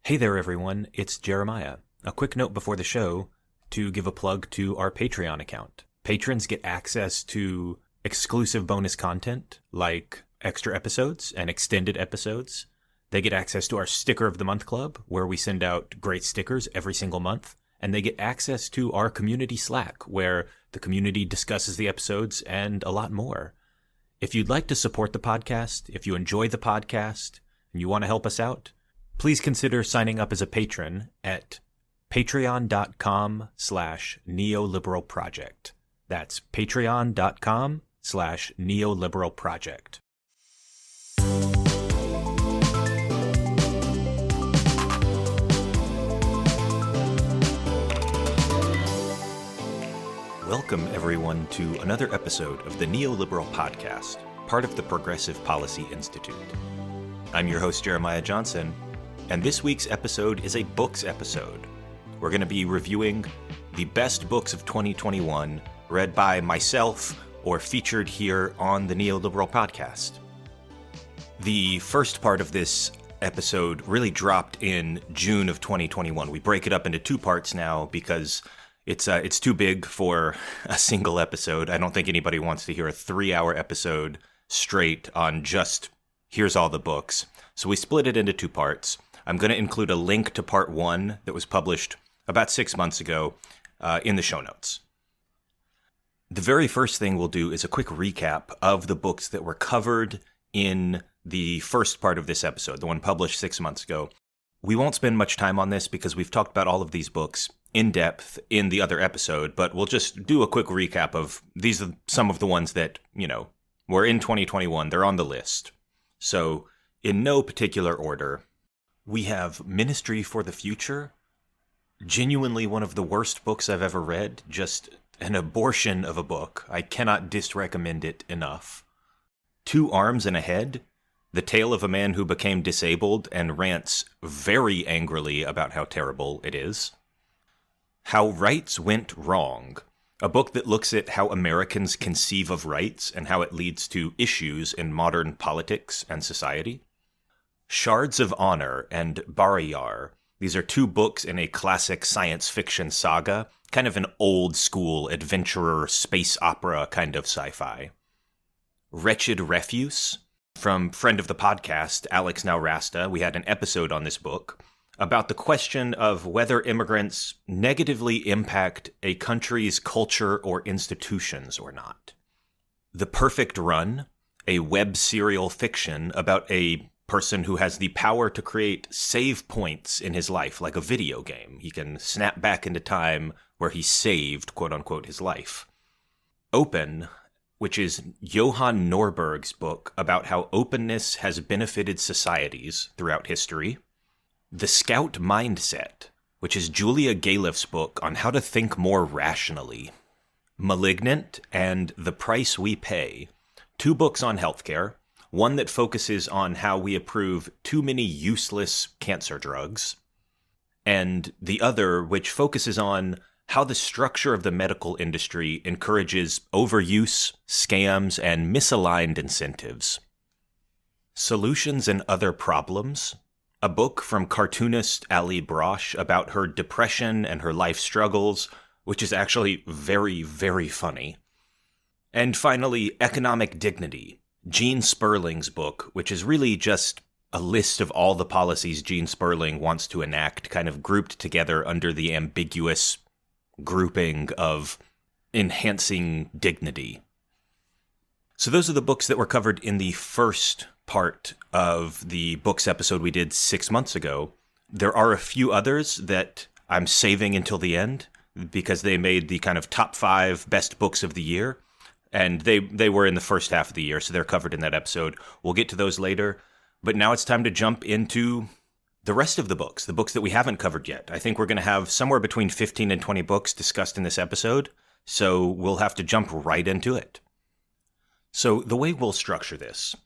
Hey there, everyone. It's Jeremiah. A quick note before the show to give a plug to our Patreon account. Patrons get access to exclusive bonus content like extra episodes and extended episodes. They get access to our Sticker of the Month Club, where we send out great stickers every single month. And they get access to our community Slack, where the community discusses the episodes and a lot more. If you'd like to support the podcast, if you enjoy the podcast, and you want to help us out, please consider signing up as a patron at patreon.com/neoliberalproject. That's patreon.com/neoliberalproject. Welcome, everyone, to another episode of the Neoliberal Podcast, part of the Progressive Policy Institute. I'm your host, Jeremiah Johnson, and this week's episode is a books episode. We're going to be reviewing the best books of 2021 read by myself or featured here on the Neoliberal Podcast. The first part of this episode really dropped in June of 2021. We break it up into two parts now because it's too big for a single episode. I don't think anybody wants to hear a 3-hour episode straight on just here's all the books. So we split it into two parts. I'm going to include a link to part 1 that was published about 6 months ago in the show notes. The very first thing we'll do is a quick recap of the books that were covered in the first part of this episode, the one published 6 months ago. We won't spend much time on this because we've talked about all of these books in depth in the other episode, but we'll just do a quick recap of these are some of the ones that, were in 2021. They're on the list. So in no particular order, we have Ministry for the Future, genuinely one of the worst books I've ever read, just an abortion of a book. I cannot disrecommend it enough. Two Arms and a Head, the tale of a man who became disabled and rants very angrily about how terrible it is. How Rights Went Wrong, a book that looks at how Americans conceive of rights and how it leads to issues in modern politics and society. Shards of Honor and Bariyar. These are two books in a classic science fiction saga, kind of an old school adventurer space opera kind of sci-fi. Wretched Refuse, from friend of the podcast, Alex Naurasta. We had an episode on this book about the question of whether immigrants negatively impact a country's culture or institutions or not. The Perfect Run, a web serial fiction about a person who has the power to create save points in his life, like a video game. He can snap back into time where he saved, quote-unquote, his life. Open, which is Johan Norberg's book about how openness has benefited societies throughout history. The Scout Mindset, which is Julia Galef's book on how to think more rationally. Malignant and The Price We Pay, two books on healthcare, one that focuses on how we approve too many useless cancer drugs, and the other which focuses on how the structure of the medical industry encourages overuse, scams, and misaligned incentives. Solutions and Other Problems, a book from cartoonist Ali Brosh about her depression and her life struggles, which is actually very, very funny. And finally, Economic Dignity, Gene Sperling's book, which is really just a list of all the policies Gene Sperling wants to enact, kind of grouped together under the ambiguous grouping of enhancing dignity. So those are the books that were covered in the first part of the books episode we did 6 months ago. There are a few others that I'm saving until the end because they made the kind of top 5 best books of the year. And they were in the first half of the year, so they're covered in that episode. We'll get to those later. But now it's time to jump into the rest of the books that we haven't covered yet. I think we're going to have somewhere between 15 and 20 books discussed in this episode, so we'll have to jump right into it. So the way we'll structure this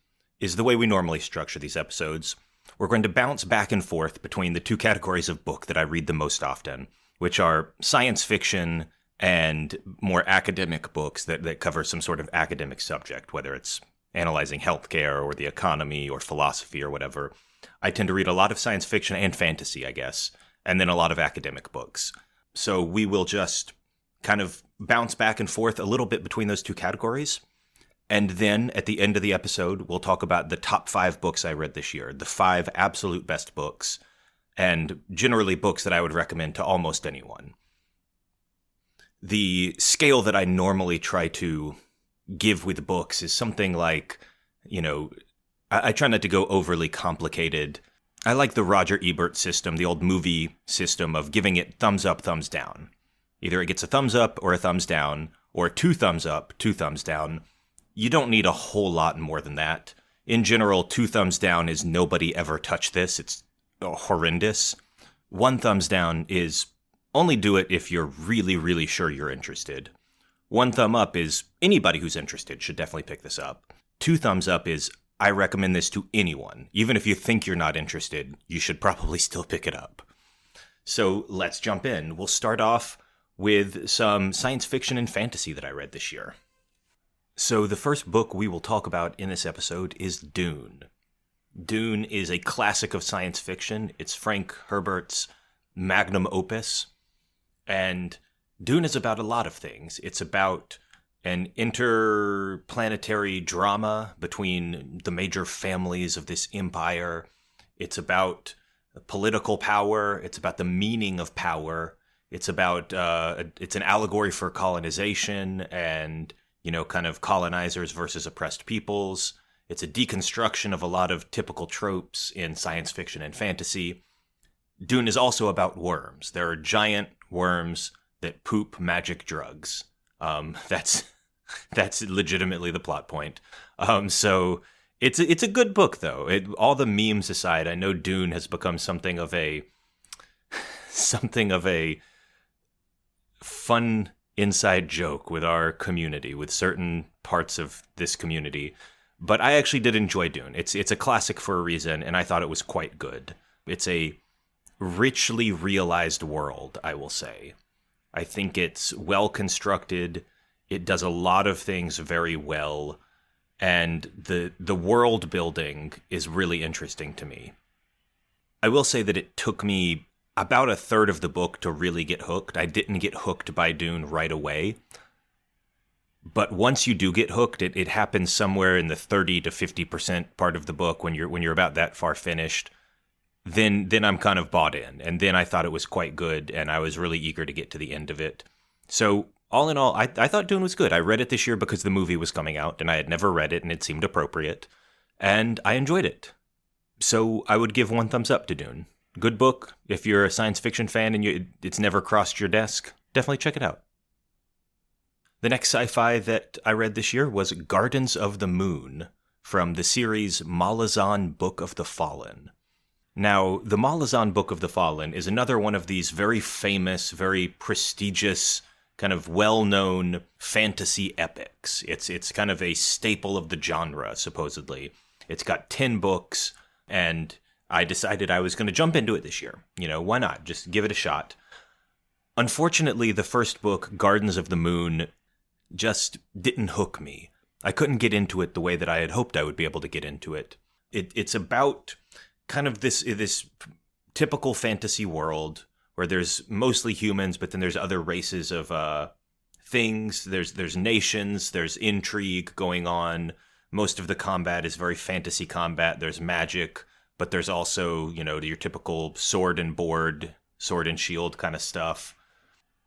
is the way we normally structure these episodes. We're going to bounce back and forth between the two categories of book that I read the most often, which are science fiction and more academic books that cover some sort of academic subject, whether it's analyzing healthcare or the economy or philosophy or whatever. I tend to read a lot of science fiction and fantasy, I guess, and then a lot of academic books. So we will just kind of bounce back and forth a little bit between those two categories. And then at the end of the episode, we'll talk about the top 5 books I read this year, the 5 absolute best books, and generally books that I would recommend to almost anyone. The scale that I normally try to give with books is something like, I try not to go overly complicated. I like the Roger Ebert system, the old movie system of giving it thumbs up, thumbs down. Either it gets a thumbs up or a thumbs down, or 2 thumbs up, 2 thumbs down. You don't need a whole lot more than that. In general, 2 thumbs down is nobody ever touched this. It's horrendous. 1 thumbs down is only do it if you're really, really sure you're interested. 1 thumb up is anybody who's interested should definitely pick this up. 2 thumbs up is I recommend this to anyone. Even if you think you're not interested, you should probably still pick it up. So let's jump in. We'll start off with some science fiction and fantasy that I read this year. So the first book we will talk about in this episode is Dune. Dune is a classic of science fiction. It's Frank Herbert's magnum opus. And Dune is about a lot of things. It's about an interplanetary drama between the major families of this empire. It's about political power. It's about the meaning of power. It's about, it's an allegory for colonization and, kind of colonizers versus oppressed peoples. It's a deconstruction of a lot of typical tropes in science fiction and fantasy. Dune is also about worms. There are giant worms that poop magic drugs. That's legitimately the plot point. So it's a good book though. All the memes aside, I know Dune has become something of a fun inside joke with our community, with certain parts of this community. But I actually did enjoy Dune. It's a classic for a reason, and I thought it was quite good. It's a richly realized world, I will say. I think it's well constructed. It does a lot of things very well, and the world building is really interesting to me. I will say that it took me about a third of the book to really get hooked. I didn't get hooked by Dune right away. But once you do get hooked, it happens somewhere in the 30 to 50% part of the book when you're about that far finished. Then I'm kind of bought in. And then I thought it was quite good, and I was really eager to get to the end of it. So all in all, I thought Dune was good. I read it this year because the movie was coming out, and I had never read it, and it seemed appropriate. And I enjoyed it. So I would give 1 thumbs up to Dune. Good book. If you're a science fiction fan and it's never crossed your desk, definitely check it out. The next sci-fi that I read this year was Gardens of the Moon from the series Malazan Book of the Fallen. Now, the Malazan Book of the Fallen is another one of these very famous, very prestigious, kind of well-known fantasy epics. It's kind of a staple of the genre, supposedly. It's got 10 books, and I decided I was going to jump into it this year. Why not? Just give it a shot. Unfortunately, the first book, Gardens of the Moon, just didn't hook me. I couldn't get into it the way that I had hoped I would be able to get into it. It's about kind of this typical fantasy world where there's mostly humans, but then there's other races of things. There's nations, there's intrigue going on. Most of the combat is very fantasy combat. There's magic, but there's also, your typical sword and board, sword and shield kind of stuff.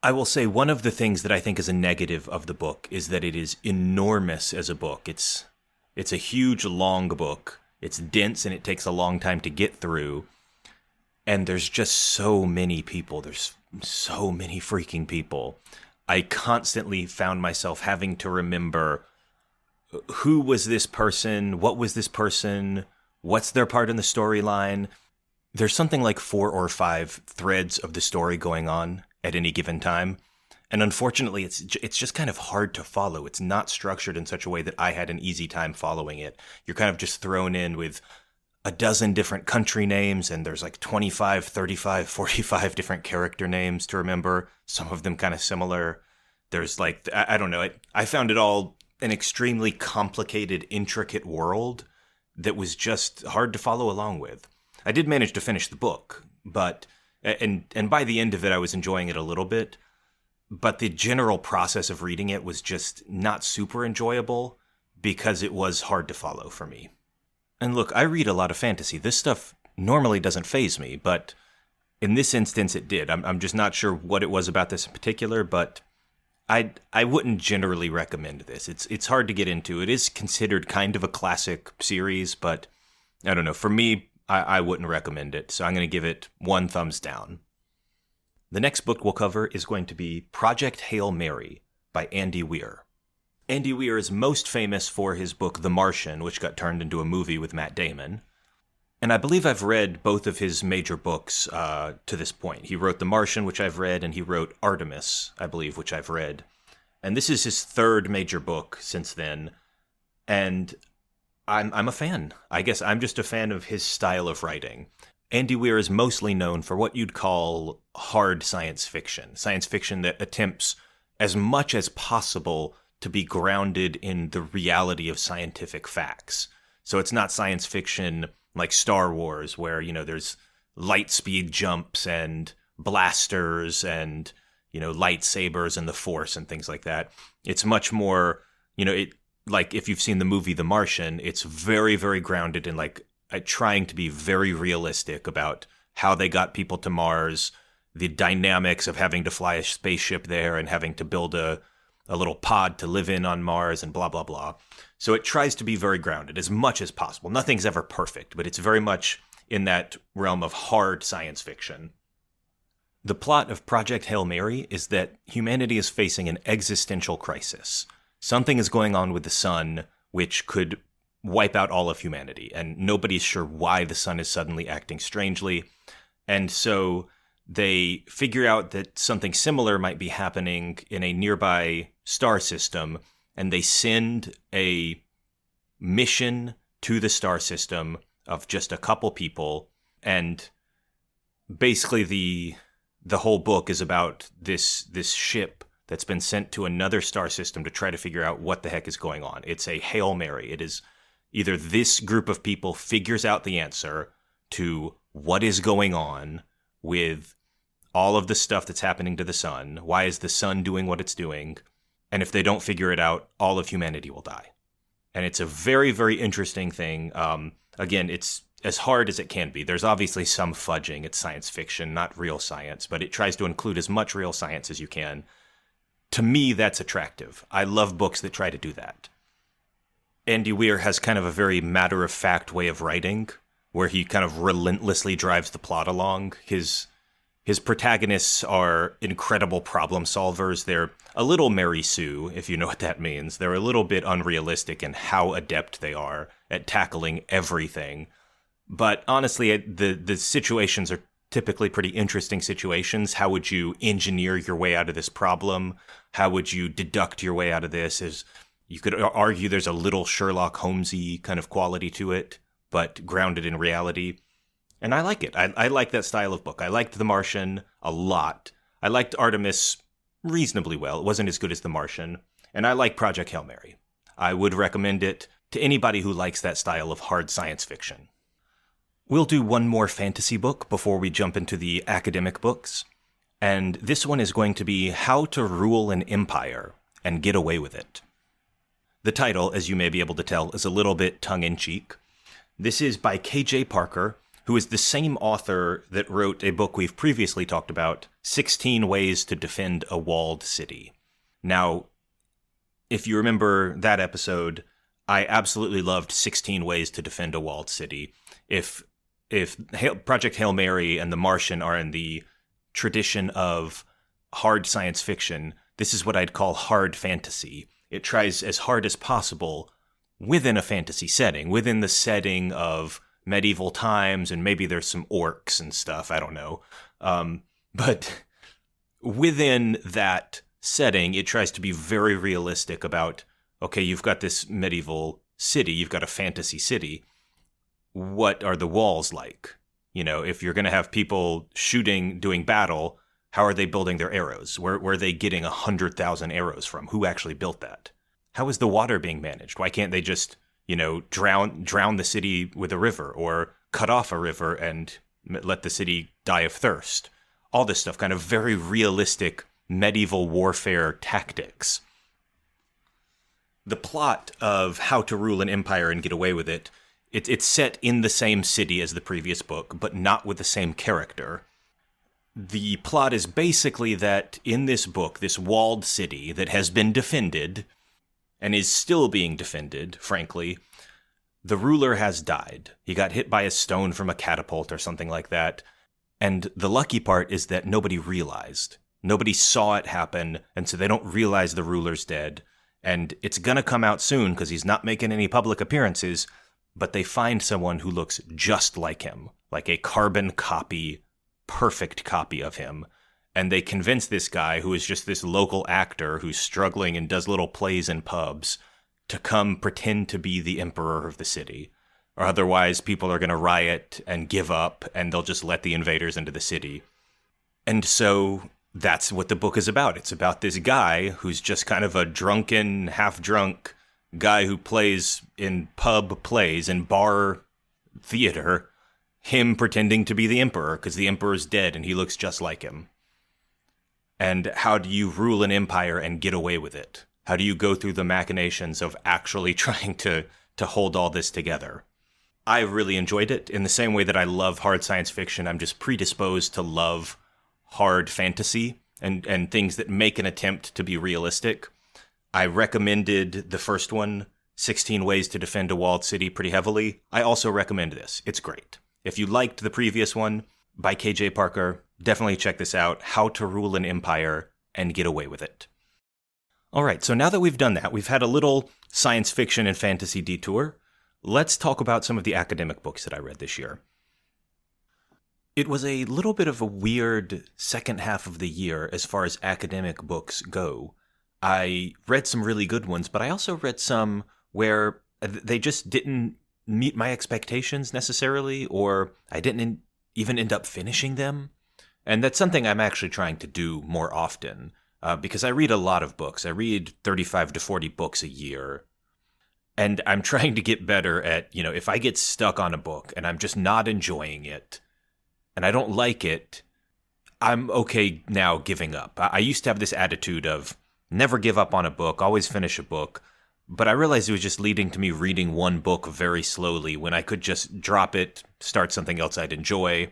I will say one of the things that I think is a negative of the book is that it is enormous as a book. It's a huge, long book. It's dense and it takes a long time to get through. And there's just so many people. There's so many freaking people. I constantly found myself having to remember who was this person? What was this person? What's their part in the storyline? There's something like 4 or 5 threads of the story going on at any given time. And unfortunately, it's just kind of hard to follow. It's not structured in such a way that I had an easy time following it. You're kind of just thrown in with a dozen different country names, and there's like 25, 35, 45 different character names to remember. Some of them kind of similar. There's like, I don't know. I found it all an extremely complicated, intricate world that was just hard to follow along with. I did manage to finish the book, but and by the end of it, I was enjoying it a little bit. But the general process of reading it was just not super enjoyable because it was hard to follow for me. And look, I read a lot of fantasy. This stuff normally doesn't faze me, but in this instance, it did. I'm just not sure what it was about this in particular, but I wouldn't generally recommend this. It's hard to get into. It is considered kind of a classic series, but I don't know. For me, I wouldn't recommend it, so I'm going to give it 1 thumbs down. The next book we'll cover is going to be Project Hail Mary by Andy Weir. Andy Weir is most famous for his book The Martian, which got turned into a movie with Matt Damon. And I believe I've read both of his major books to this point. He wrote The Martian, which I've read, and he wrote Artemis, I believe, which I've read. And this is his 3rd major book since then. And I'm a fan. I guess I'm just a fan of his style of writing. Andy Weir is mostly known for what you'd call hard science fiction that attempts as much as possible to be grounded in the reality of scientific facts. So it's not science fiction like Star Wars, where, there's light speed jumps and blasters and, lightsabers and the Force and things like that. It's much more, like if you've seen the movie The Martian, it's very, very grounded in trying to be very realistic about how they got people to Mars, the dynamics of having to fly a spaceship there and having to build a little pod to live in on Mars and blah, blah, blah. So it tries to be very grounded as much as possible. Nothing's ever perfect, but it's very much in that realm of hard science fiction. The plot of Project Hail Mary is that humanity is facing an existential crisis. Something is going on with the sun which could wipe out all of humanity, and nobody's sure why the sun is suddenly acting strangely. And so they figure out that something similar might be happening in a nearby star system, and they send a mission to the star system of just a couple people. And basically the whole book is about this ship that's been sent to another star system to try to figure out what the heck is going on. It's a Hail Mary. It is either this group of people figures out the answer to what is going on with all of the stuff that's happening to the sun. Why is the sun doing what it's doing? And if they don't figure it out, all of humanity will die. And it's a very, very interesting thing. Again, it's as hard as it can be. There's obviously some fudging. It's science fiction, not real science, but it tries to include as much real science as you can. To me, that's attractive. I love books that try to do that. Andy Weir has kind of a very matter-of-fact way of writing, where he kind of relentlessly drives the plot along. His protagonists are incredible problem solvers. They're a little Mary Sue, if you know what that means. They're a little bit unrealistic in how adept they are at tackling everything. But honestly, the situations are typically pretty interesting situations. How would you engineer your way out of this problem? How would you deduct your way out of this? You could argue there's a little Sherlock Holmes-y kind of quality to it, but grounded in reality. And I like it. I like that style of book. I liked The Martian a lot. I liked Artemis reasonably well. It wasn't as good as The Martian. And I like Project Hail Mary. I would recommend it to anybody who likes that style of hard science fiction. We'll do one more fantasy book before we jump into the academic books. And this one is going to be How to Rule an Empire and Get Away with It. The title, as you may be able to tell, is a little bit tongue-in-cheek. This is by K.J. Parker, who is the same author that wrote a book we've previously talked about, 16 Ways to Defend a Walled City. Now, if you remember that episode, I absolutely loved 16 Ways to Defend a Walled City. If Project Hail Mary and The Martian are in the tradition of hard science fiction, this is what I'd call hard fantasy. It tries as hard as possible within a fantasy setting, within the setting of medieval times, and maybe there's some orcs and stuff, I don't know. But within that setting, it tries to be very realistic about, okay, you've got this medieval city, you've got a fantasy city. What are the walls like? You know, if you're going to have people shooting, doing battle, how are they building their arrows? Where are they getting 100,000 arrows from? Who actually built that? How is the water being managed? Why can't they just, drown the city with a river or cut off a river and let the city die of thirst. All this stuff, kind of very realistic medieval warfare tactics. The plot of How to Rule an Empire and Get Away with It, it's set in the same city as the previous book, but not with the same character. The plot is basically that in this book, this walled city that has been defended, and is still being defended, frankly, the ruler has died. He got hit by a stone from a catapult or something like that. And the lucky part is that nobody realized. Nobody saw it happen, and so they don't realize the ruler's dead. And it's gonna come out soon because he's not making any public appearances, but they find someone who looks just like him, like a carbon copy, perfect copy of him. And they convince this guy, who is just this local actor who's struggling and does little plays in pubs, to come pretend to be the emperor of the city. Or otherwise, people are going to riot and give up, and they'll just let the invaders into the city. And so that's what the book is about. It's about this guy who's just kind of a drunken, half-drunk guy who plays in pub plays and bar theater, him pretending to be the emperor because the emperor's dead and he looks just like him. And how do you rule an empire and get away with it? How do you go through the machinations of actually trying to hold all this together? I really enjoyed it. In the same way that I love hard science fiction, I'm just predisposed to love hard fantasy and things that make an attempt to be realistic. I recommended the first one, 16 Ways to Defend a Walled City, pretty heavily. I also recommend this. It's great. If you liked the previous one by K.J. Parker, definitely check this out, How to Rule an Empire and Get Away with It. All right, so now that we've done that, we've had a little science fiction and fantasy detour. Let's talk about some of the academic books that I read this year. It was a little bit of a weird second half of the year as far as academic books go. I read some really good ones, but I also read some where they just didn't meet my expectations necessarily, or I didn't even end up finishing them. And that's something I'm actually trying to do more often, because I read a lot of books. I read 35 to 40 books a year. And I'm trying to get better at, if I get stuck on a book and I'm just not enjoying it, and I don't like it, I'm okay now giving up. I used to have this attitude of never give up on a book, always finish a book. But I realized it was just leading to me reading one book very slowly when I could just drop it, start something else I'd enjoy.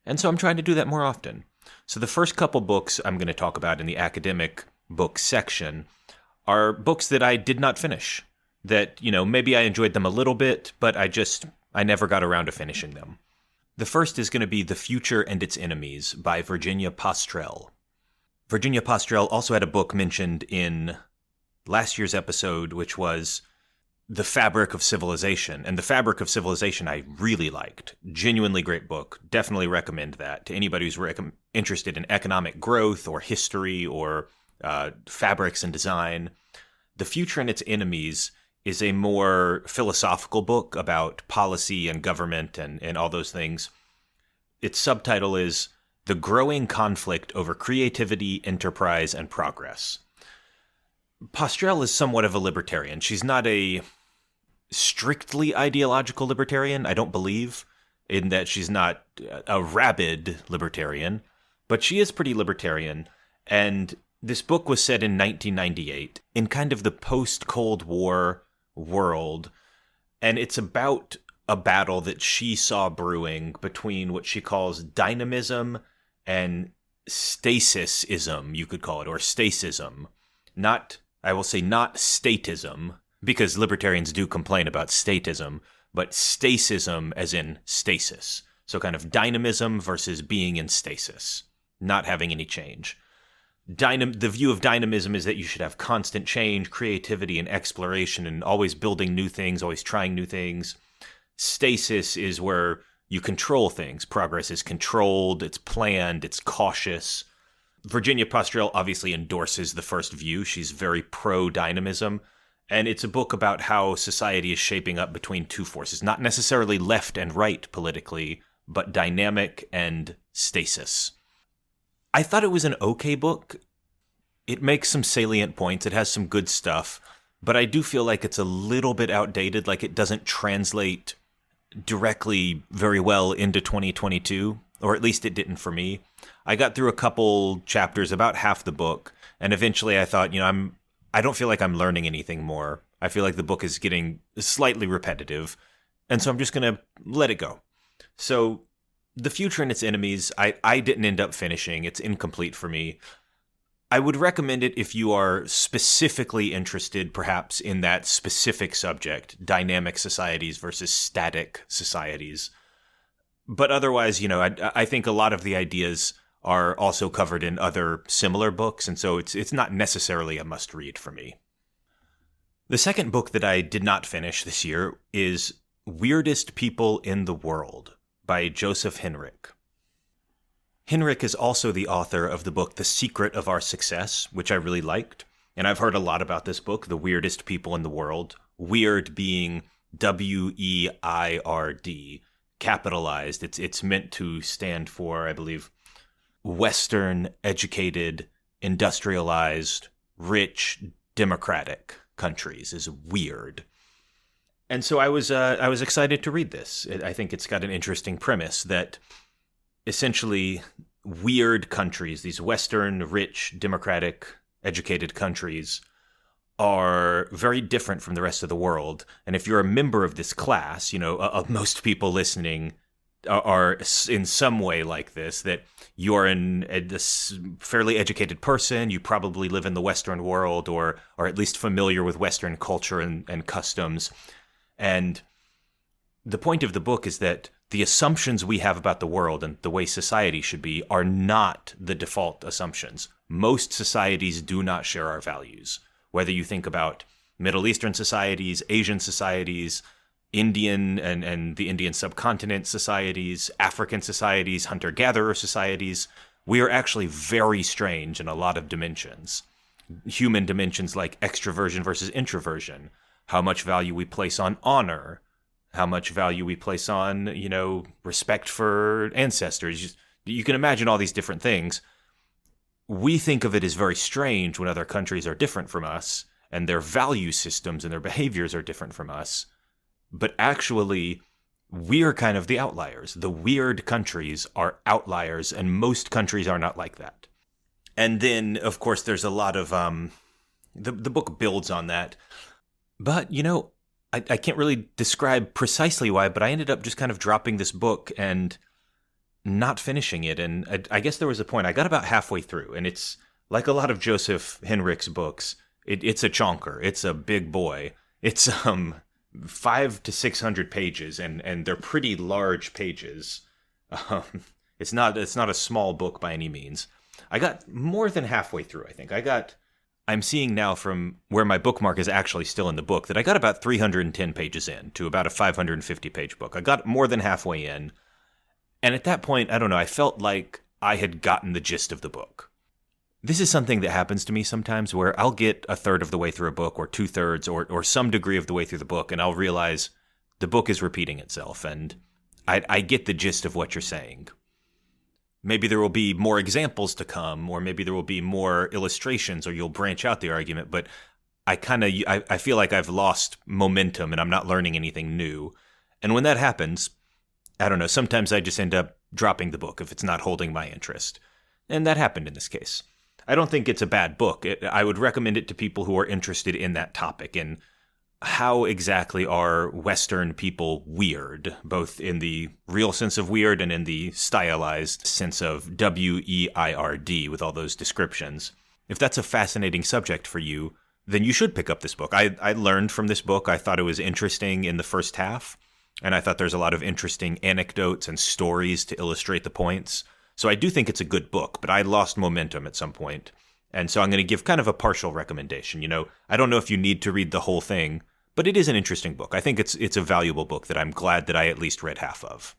And so I'm trying to do that more often. So the first couple books I'm going to talk about in the academic book section are books that I did not finish. That, maybe I enjoyed them a little bit, but I never got around to finishing them. The first is going to be The Future and Its Enemies by Virginia Pastrell. Virginia Pastrell also had a book mentioned in last year's episode, which was The Fabric of Civilization. And The Fabric of Civilization I really liked. Genuinely great book. Definitely recommend that to anybody who's interested in economic growth or history or fabrics and design. The Future and Its Enemies is a more philosophical book about policy and government and all those things. Its subtitle is The Growing Conflict Over Creativity, Enterprise, and Progress. Pastrell is somewhat of a libertarian. She's not a strictly ideological libertarian, I don't believe, in that she's not a rabid libertarian, but she is pretty libertarian. And this book was set in 1998 in kind of the post-Cold War world, and it's about a battle that she saw brewing between what she calls dynamism and stasism, you could call it, or statism. I will say not statism, because libertarians do complain about statism, but stasism as in stasis. So kind of dynamism versus being in stasis, not having any change. The view of dynamism is that you should have constant change, creativity, and exploration, and always building new things, always trying new things. Stasis is where you control things. Progress is controlled, it's planned, it's cautious. Virginia Pastrell obviously endorses the first view. She's very pro-dynamism. And it's a book about how society is shaping up between two forces, not necessarily left and right politically, but dynamic and stasis. I thought it was an okay book. It makes some salient points. It has some good stuff, but I do feel like it's a little bit outdated, like it doesn't translate directly very well into 2022, or at least it didn't for me. I got through a couple chapters, about half the book, and eventually I thought, I don't feel like I'm learning anything more. I feel like the book is getting slightly repetitive, and so I'm just going to let it go. So The Future and Its Enemies, I didn't end up finishing. It's incomplete for me. I would recommend it if you are specifically interested, perhaps, in that specific subject, dynamic societies versus static societies. But otherwise, I think a lot of the ideas are also covered in other similar books, and so it's not necessarily a must-read for me. The second book that I did not finish this year is Weirdest People in the World by Joseph Henrik. Henrik is also the author of the book The Secret of Our Success, which I really liked, and I've heard a lot about this book, The Weirdest People in the World, weird being W-E-I-R-D, capitalized. It's meant to stand for, I believe, Western, educated, industrialized, rich, democratic countries is weird. And so I was excited to read this. I think it's got an interesting premise that essentially weird countries, these Western, rich, democratic, educated countries, are very different from the rest of the world. And if you're a member of this class, most people listening are in some way like this, that you're this fairly educated person, you probably live in the Western world or at least familiar with Western culture and customs. And the point of the book is that the assumptions we have about the world and the way society should be are not the default assumptions. Most societies do not share our values. Whether you think about Middle Eastern societies, Asian societies, Indian and the Indian subcontinent societies, African societies, hunter-gatherer societies, we are actually very strange in a lot of dimensions. Human dimensions like extroversion versus introversion, how much value we place on honor, how much value we place on, respect for ancestors. You can imagine all these different things. We think of it as very strange when other countries are different from us and their value systems and their behaviors are different from us. But actually, we're kind of the outliers. The weird countries are outliers, and most countries are not like that. And then, of course, there's a lot of the book builds on that. But, I can't really describe precisely why, but I ended up just kind of dropping this book and not finishing it. And I guess there was a point. I got about halfway through, and it's like a lot of Joseph Henrik's books. It's a chonker. It's a big boy. It's 500 to 600 pages, and they're pretty large pages. It's not a small book by any means. I got more than halfway through, I think. I'm seeing now from where my bookmark is actually still in the book that I got about 310 pages in to about a 550-page book. I got more than halfway in. And at that point, I don't know, I felt like I had gotten the gist of the book. This is something that happens to me sometimes where I'll get a third of the way through a book or 2/3 or some degree of the way through the book, and I'll realize the book is repeating itself, and I get the gist of what you're saying. Maybe there will be more examples to come, or maybe there will be more illustrations, or you'll branch out the argument, but I feel like I've lost momentum and I'm not learning anything new. And when that happens, I don't know, sometimes I just end up dropping the book if it's not holding my interest. And that happened in this case. I don't think it's a bad book. I would recommend it to people who are interested in that topic and how exactly are Western people weird, both in the real sense of weird and in the stylized sense of W-E-I-R-D with all those descriptions. If that's a fascinating subject for you, then you should pick up this book. I learned from this book. I thought it was interesting in the first half, and I thought there's a lot of interesting anecdotes and stories to illustrate the points. So I do think it's a good book, but I lost momentum at some point. And so I'm going to give kind of a partial recommendation. I don't know if you need to read the whole thing, but it is an interesting book. I think it's a valuable book that I'm glad that I at least read half of.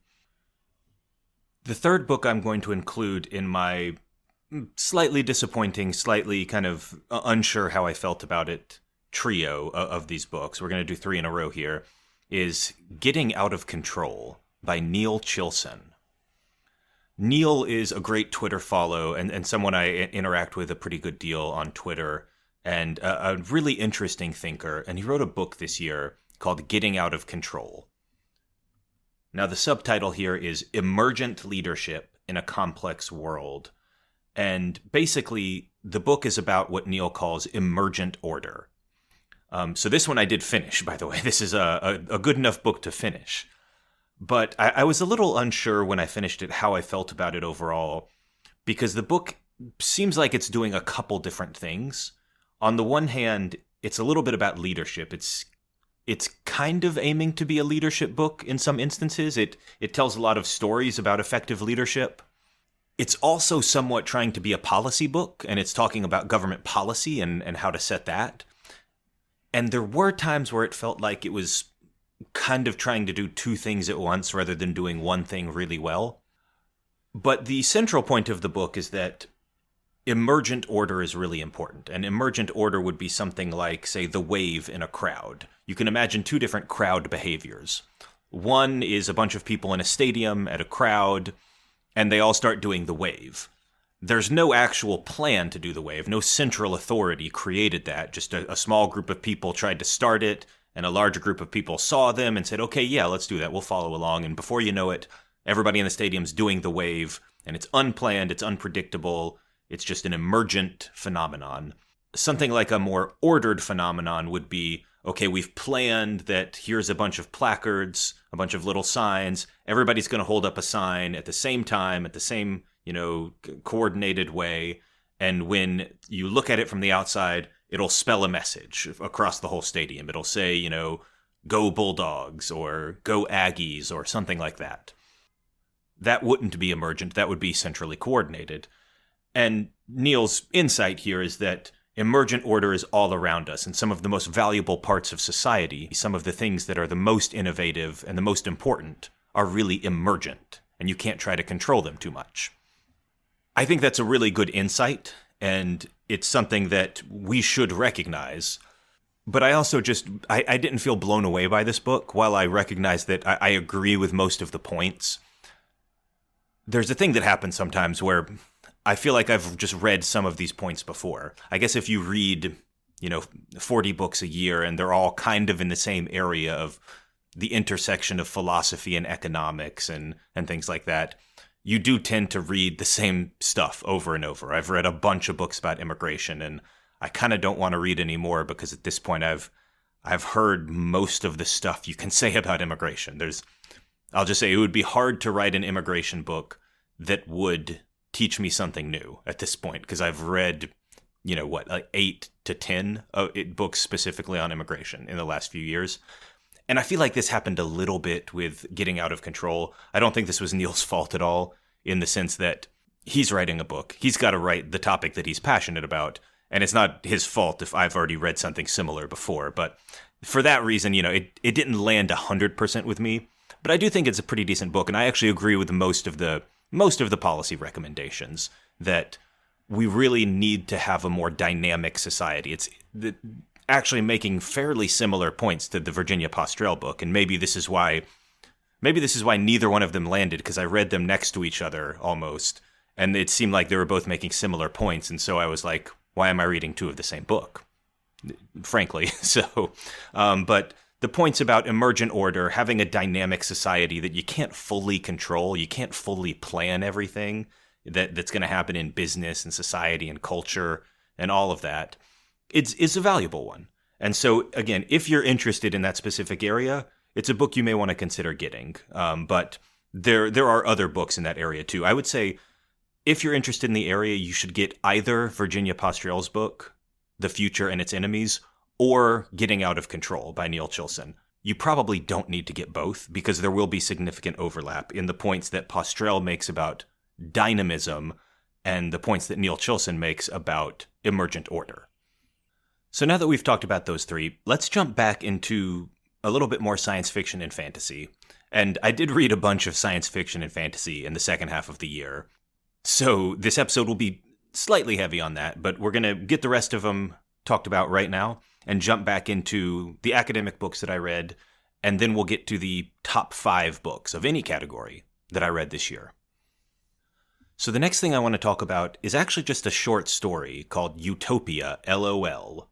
The third book I'm going to include in my slightly disappointing, slightly kind of unsure how I felt about it trio of these books, we're going to do 3 in a row here, is Getting Out of Control by Neil Chilsen. Neil is a great Twitter follow and someone I interact with a pretty good deal on Twitter, and a really interesting thinker. And he wrote a book this year called Getting Out of Control. Now, the subtitle here is Emergent Leadership in a Complex World. And basically, the book is about what Neil calls emergent order. So this one I did finish, by the way. This is a good enough book to finish. But I was a little unsure when I finished it how I felt about it overall, because the book seems like it's doing a couple different things. On the one hand, it's a little bit about leadership. It's kind of aiming to be a leadership book in some instances. It tells a lot of stories about effective leadership. It's also somewhat trying to be a policy book, and it's talking about government policy and how to set that. And there were times where it felt like it was kind of trying to do two things at once rather than doing one thing really well. But the central point of the book is that emergent order is really important. And emergent order would be something like, say, the wave in a crowd. You can imagine two different crowd behaviors. One is a bunch of people in a stadium at a crowd, and they all start doing the wave. There's no actual plan to do the wave. No central authority created that. Just a small group of people tried to start it, and a larger group of people saw them and said, okay, yeah, let's do that. We'll follow along. And before you know it, everybody in the stadium's doing the wave, and it's unplanned, it's unpredictable, it's just an emergent phenomenon. Something like a more ordered phenomenon would be, okay, we've planned that here's a bunch of placards, a bunch of little signs. Everybody's going to hold up a sign at the same time, at the same, coordinated way. And when you look at it from the outside, it'll spell a message across the whole stadium. It'll say, go Bulldogs or go Aggies or something like that. That wouldn't be emergent. That would be centrally coordinated. And Neil's insight here is that emergent order is all around us, and some of the most valuable parts of society, some of the things that are the most innovative and the most important, are really emergent, and you can't try to control them too much. I think that's a really good insight, and it's something that we should recognize. But I also I didn't feel blown away by this book. While I recognize that I agree with most of the points, there's a thing that happens sometimes where I feel like I've just read some of these points before. I guess if you read, 40 books a year and they're all kind of in the same area of the intersection of philosophy and economics and things like that, you do tend to read the same stuff over and over. I've read a bunch of books about immigration, and I kind of don't want to read anymore because at this point I've heard most of the stuff you can say about immigration. I'll just say it would be hard to write an immigration book that would teach me something new at this point, because I've read, 8 to 10 books specifically on immigration in the last few years. And I feel like this happened a little bit with Getting Out of Control. I don't think this was Neil's fault at all, in the sense that he's writing a book. He's got to write the topic that he's passionate about, and it's not his fault if I've already read something similar before. But for that reason, it didn't land 100% with me. But I do think it's a pretty decent book, and I actually agree with most of the policy recommendations, that we really need to have a more dynamic society. It's actually making fairly similar points to the Virginia Pastrell book, and maybe this is why neither one of them landed, because I read them next to each other almost, and it seemed like they were both making similar points, and so I was like, why am I reading two of the same book? Frankly. So, but the points about emergent order, having a dynamic society that you can't fully control, you can't fully plan everything that's going to happen in business and society and culture and all of that, it's a valuable one. And so, again, if you're interested in that specific area, it's a book you may want to consider getting. But there are other books in that area too. I would say if you're interested in the area, you should get either Virginia Pastrell's book, The Future and Its Enemies, or Getting Out of Control by Neil Chilsen. You probably don't need to get both, because there will be significant overlap in the points that Pastrell makes about dynamism and the points that Neil Chilsen makes about emergent order. So now that we've talked about those three, let's jump back into a little bit more science fiction and fantasy. And I did read a bunch of science fiction and fantasy in the second half of the year. So this episode will be slightly heavy on that, but we're going to get the rest of them talked about right now and jump back into the academic books that I read, and then we'll get to the top 5 books of any category that I read this year. So the next thing I want to talk about is actually just a short story called Utopia, LOL.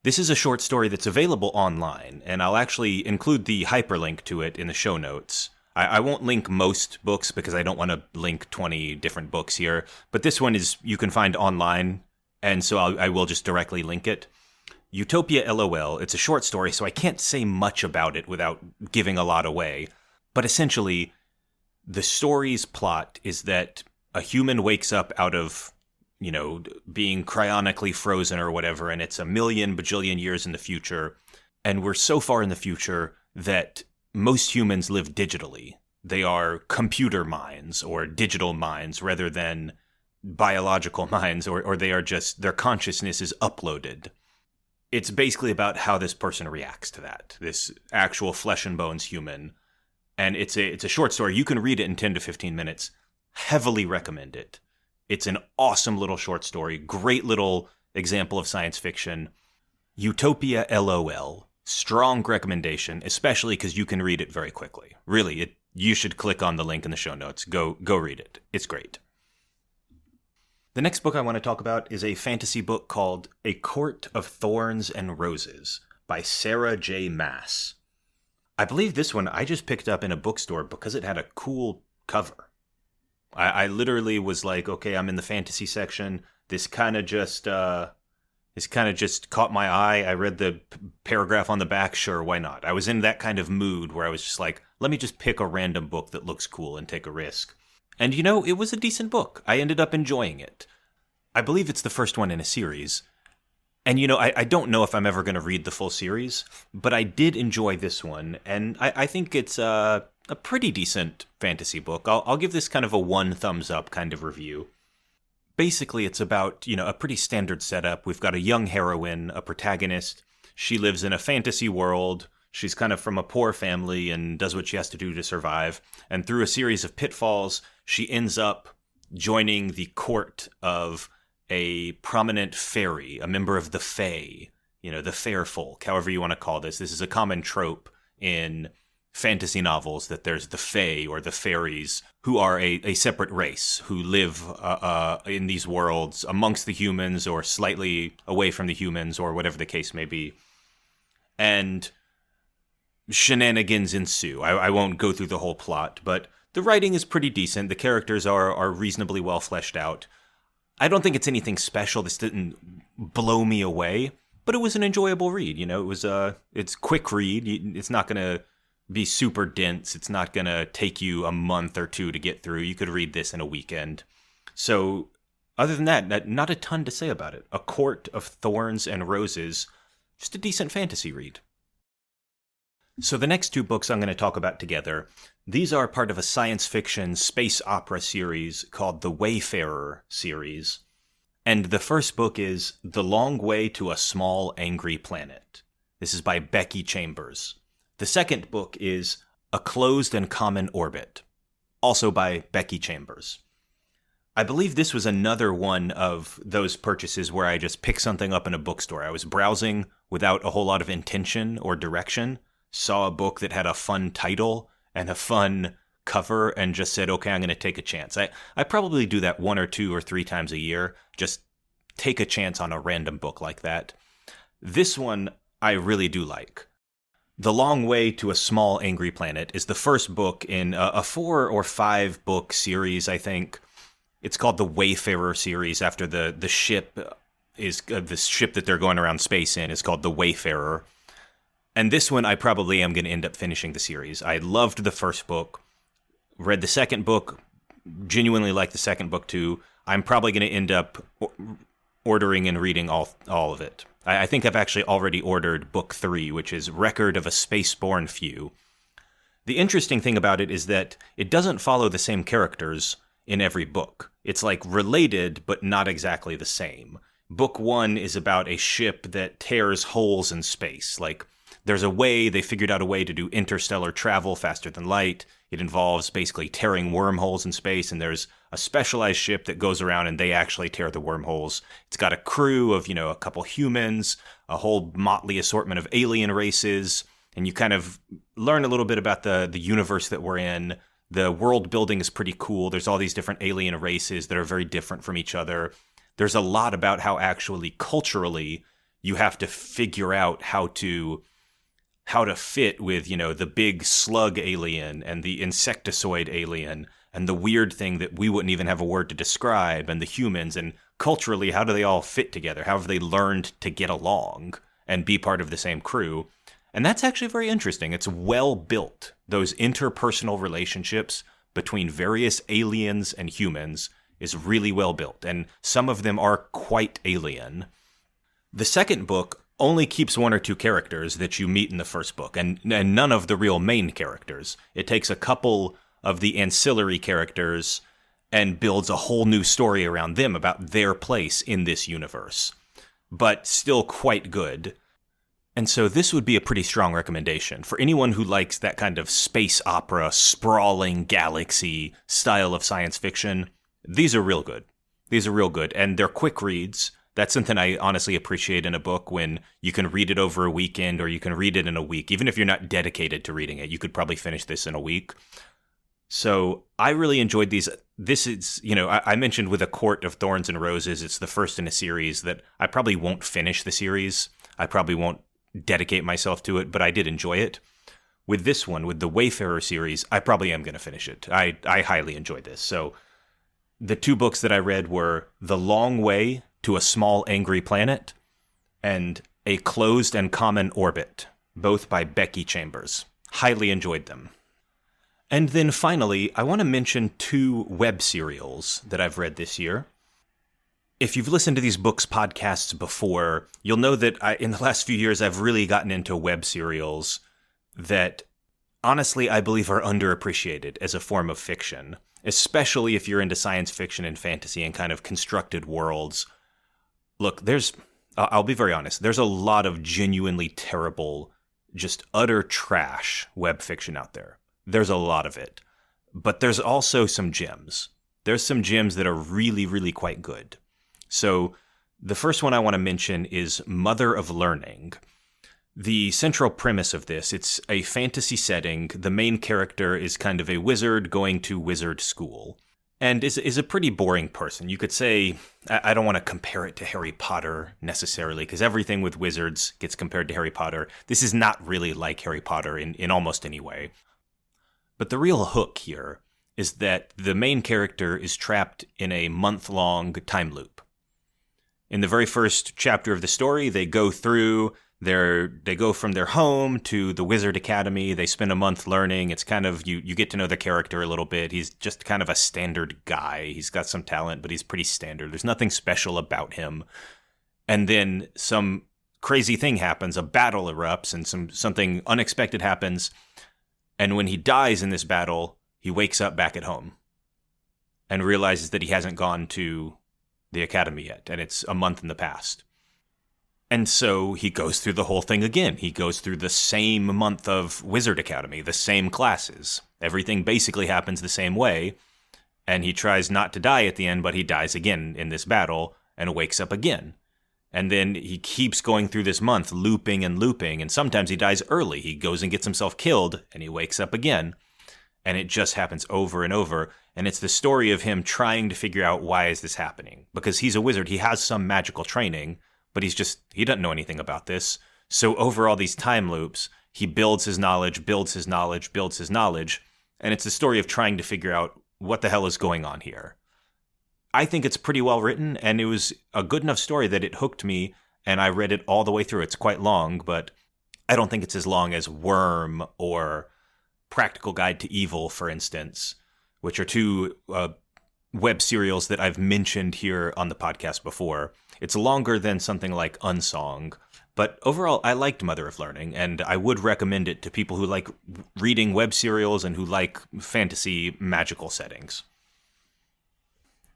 This is a short story that's available online, and I'll actually include the hyperlink to it in the show notes. I won't link most books because I don't want to link 20 different books here, but this one you can find online, and so I will just directly link it. Utopia LOL, it's a short story, so I can't say much about it without giving a lot away, but essentially, the story's plot is that a human wakes up out of, being cryonically frozen or whatever, and it's a million bajillion years in the future, and we're so far in the future that most humans live digitally. They are computer minds or digital minds rather than biological minds, or they are just, their consciousness is uploaded. It's basically about how this person reacts to that, this actual flesh and bones human. And it's a short story. You can read it in 10 to 15 minutes. Heavily recommend it. It's an awesome little short story. Great little example of science fiction. Utopia LOL. Strong recommendation, especially because you can read it very quickly. Really, you should click on the link in the show notes. Go read it. It's great. The next book I want to talk about is a fantasy book called A Court of Thorns and Roses by Sarah J. Maas. I believe this one I just picked up in a bookstore because it had a cool cover. I literally was like, okay, I'm in the fantasy section. This kind of just caught my eye. I read the paragraph on the back. Sure, why not? I was in that kind of mood where I was just like, let me just pick a random book that looks cool and take a risk. And it was a decent book. I ended up enjoying it. I believe it's the first one in a series. And, I don't know if I'm ever going to read the full series, but I did enjoy this one. And I think it's a pretty decent fantasy book. I'll give this kind of a 1 thumbs up kind of review. Basically, it's about, a pretty standard setup. We've got a young heroine, a protagonist. She lives in a fantasy world. She's kind of from a poor family and does what she has to do to survive. And through a series of pitfalls, she ends up joining the court of a prominent fairy, a member of the Fae, the fair folk, however you want to call this. This is a common trope in fantasy novels, that there's the Fae or the fairies who are a separate race who live in these worlds amongst the humans or slightly away from the humans or whatever the case may be. And shenanigans ensue. I won't go through the whole plot, but the writing is pretty decent. The characters are reasonably well fleshed out. I don't think it's anything special. This didn't blow me away, but it was an enjoyable read. It's quick read. It's not going to be super dense. It's not going to take you a month or 2 to get through. You could read this in a weekend. So other than that, not a ton to say about it. A Court of Thorns and Roses, just a decent fantasy read. So the next 2 books I'm going to talk about together, these are part of a science fiction space opera series called the Wayfarer series. And the first book is The Long Way to a Small Angry Planet. This is by Becky Chambers. The second book is A Closed and Common Orbit, also by Becky Chambers. I believe this was another one of those purchases where I just picked something up in a bookstore. I was browsing without a whole lot of intention or direction, saw a book that had a fun title and a fun cover, and just said, okay, I'm going to take a chance. I probably do that 1 or 2 or 3 times a year, just take a chance on a random book like that. This one I really do like. The Long Way to a Small Angry Planet is the first book in a 4 or 5 book series, I think. It's called the Wayfarer series after the ship is the ship that they're going around space in is called the Wayfarer. And this one I probably am going to end up finishing the series. I loved the first book, read the second book, genuinely liked the second book too. I'm probably going to end up ordering and reading all of it. I think I've actually already ordered book 3, which is Record of a Spaceborne Few. The interesting thing about it is that it doesn't follow the same characters in every book. It's like related, but not exactly the same. Book 1 is about a ship that tears holes in space. Like, they figured out a way to do interstellar travel faster than light. It involves basically tearing wormholes in space, and there's a specialized ship that goes around and they actually tear the wormholes. It's got a crew of, a couple humans, a whole motley assortment of alien races, and you kind of learn a little bit about the universe that we're in. The world building is pretty cool. There's all these different alien races that are very different from each other. There's a lot about how actually culturally you have to figure out how to fit with, the big slug alien and the insectoid alien and the weird thing that we wouldn't even have a word to describe, and the humans, and culturally, how do they all fit together? How have they learned to get along and be part of the same crew? And that's actually very interesting. It's well built. Those interpersonal relationships between various aliens and humans is really well built, and some of them are quite alien. The second book only keeps one or two characters that you meet in the first book, and none of the real main characters. It takes a couple of the ancillary characters and builds a whole new story around them about their place in this universe, but still quite good. And so this would be a pretty strong recommendation for anyone who likes that kind of space opera, sprawling galaxy style of science fiction. These are real good. These are real good, and they're quick reads. That's something I honestly appreciate in a book, when you can read it over a weekend or you can read it in a week. Even if you're not dedicated to reading it, you could probably finish this in a week. So I really enjoyed these. This is, I mentioned with A Court of Thorns and Roses, it's the first in a series that I probably won't finish the series. I probably won't dedicate myself to it, but I did enjoy it. With this one, with the Wayfarer series, I probably am going to finish it. I highly enjoyed this. So the two books that I read were The Long Way to a Small Angry Planet and A Closed and Common Orbit, both by Becky Chambers. Highly enjoyed them. And then finally, I want to mention two web serials that I've read this year. If you've listened to these books podcasts before, you'll know that in the last few years, I've really gotten into web serials that honestly I believe are underappreciated as a form of fiction, especially if you're into science fiction and fantasy and kind of constructed worlds. Look, I'll be very honest, there's a lot of genuinely terrible, just utter trash web fiction out there. There's a lot of it. But there's also some gems. There's some gems that are really, really quite good. So the first one I want to mention is Mother of Learning. The central premise of this, it's a fantasy setting. The main character is kind of a wizard going to wizard school, and is a pretty boring person. You could say, I don't want to compare it to Harry Potter necessarily, because everything with wizards gets compared to Harry Potter. This is not really like Harry Potter in almost any way. But the real hook here is that the main character is trapped in a month-long time loop. In the very first chapter of the story, they go from their home to the Wizard Academy. They spend a month learning. It's kind of, you get to know the character a little bit. He's just kind of a standard guy. He's got some talent, but he's pretty standard. There's nothing special about him. And then some crazy thing happens. A battle erupts and something unexpected happens. And when he dies in this battle, he wakes up back at home and realizes that he hasn't gone to the academy yet, and it's a month in the past. And so he goes through the whole thing again. He goes through the same month of Wizard Academy, the same classes. Everything basically happens the same way, and he tries not to die at the end, but he dies again in this battle and wakes up again. And then he keeps going through this month, looping, and sometimes he dies early. He goes and gets himself killed, and he wakes up again. And it just happens over and over. And it's the story of him trying to figure out, why is this happening? Because he's a wizard. He has some magical training, but he doesn't know anything about this. So over all these time loops, he builds his knowledge. And it's the story of trying to figure out what the hell is going on here. I think it's pretty well written, and it was a good enough story that it hooked me, and I read it all the way through. It's quite long, but I don't think it's as long as Worm or Practical Guide to Evil, for instance, which are two web serials that I've mentioned here on the podcast before. It's longer than something like Unsong, but overall, I liked Mother of Learning, and I would recommend it to people who like reading web serials and who like fantasy magical settings.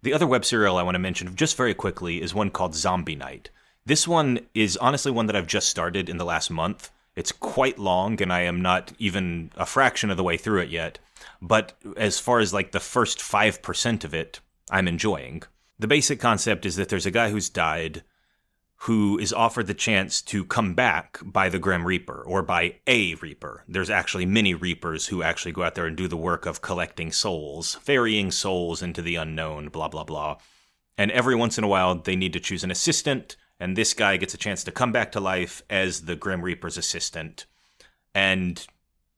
The other web serial I want to mention just very quickly is one called Zombie Night. This one is honestly one that I've just started in the last month. It's quite long, and I am not even a fraction of the way through it yet. But as far as like the first 5% of it, I'm enjoying. The basic concept is that there's a guy who's died who is offered the chance to come back by the Grim Reaper, or by a Reaper. There's actually many Reapers who actually go out there and do the work of collecting souls, ferrying souls into the unknown, blah, blah, blah. And every once in a while, they need to choose an assistant, and this guy gets a chance to come back to life as the Grim Reaper's assistant. And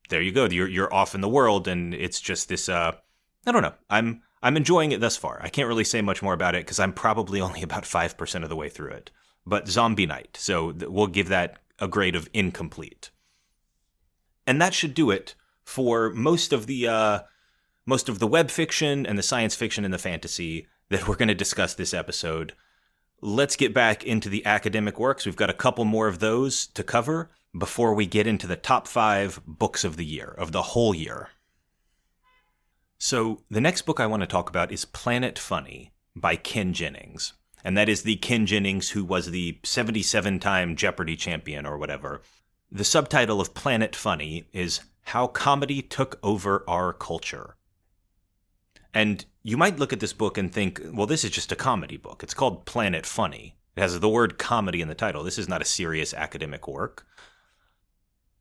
there you go. You're off in the world, and it's just this, I don't know. I'm enjoying it thus far. I can't really say much more about it because I'm probably only about 5% of the way through it. But Zombie Night, so we'll give that a grade of incomplete. And that should do it for most of the web fiction and the science fiction and the fantasy that we're going to discuss this episode. Let's get back into the academic works. We've got a couple more of those to cover before we get into the top 5 books of the year, of the whole year. So the next book I want to talk about is Planet Funny by Ken Jennings. And that is the Ken Jennings who was the 77-time Jeopardy champion or whatever. The subtitle of Planet Funny is How Comedy Took Over Our Culture. And you might look at this book and think, well, this is just a comedy book. It's called Planet Funny. It has the word comedy in the title. This is not a serious academic work.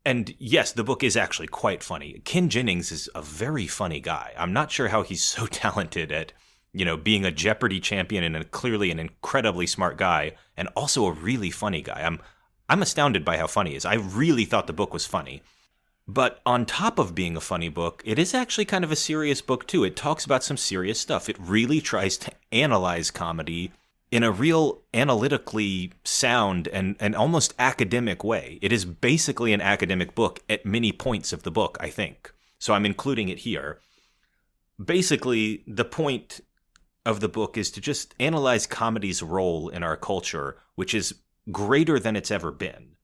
And yes, the book is actually quite funny. Ken Jennings is a very funny guy. I'm not sure how he's so talented at, being a Jeopardy champion and clearly an incredibly smart guy and also a really funny guy. I'm astounded by how funny he is. I really thought the book was funny. But on top of being a funny book, it is actually kind of a serious book too. It talks about some serious stuff. It really tries to analyze comedy in a real analytically sound and almost academic way. It is basically an academic book at many points of the book, I think. So I'm including it here. Basically, the point of the book is to just analyze comedy's role in our culture, which is greater than it's ever been.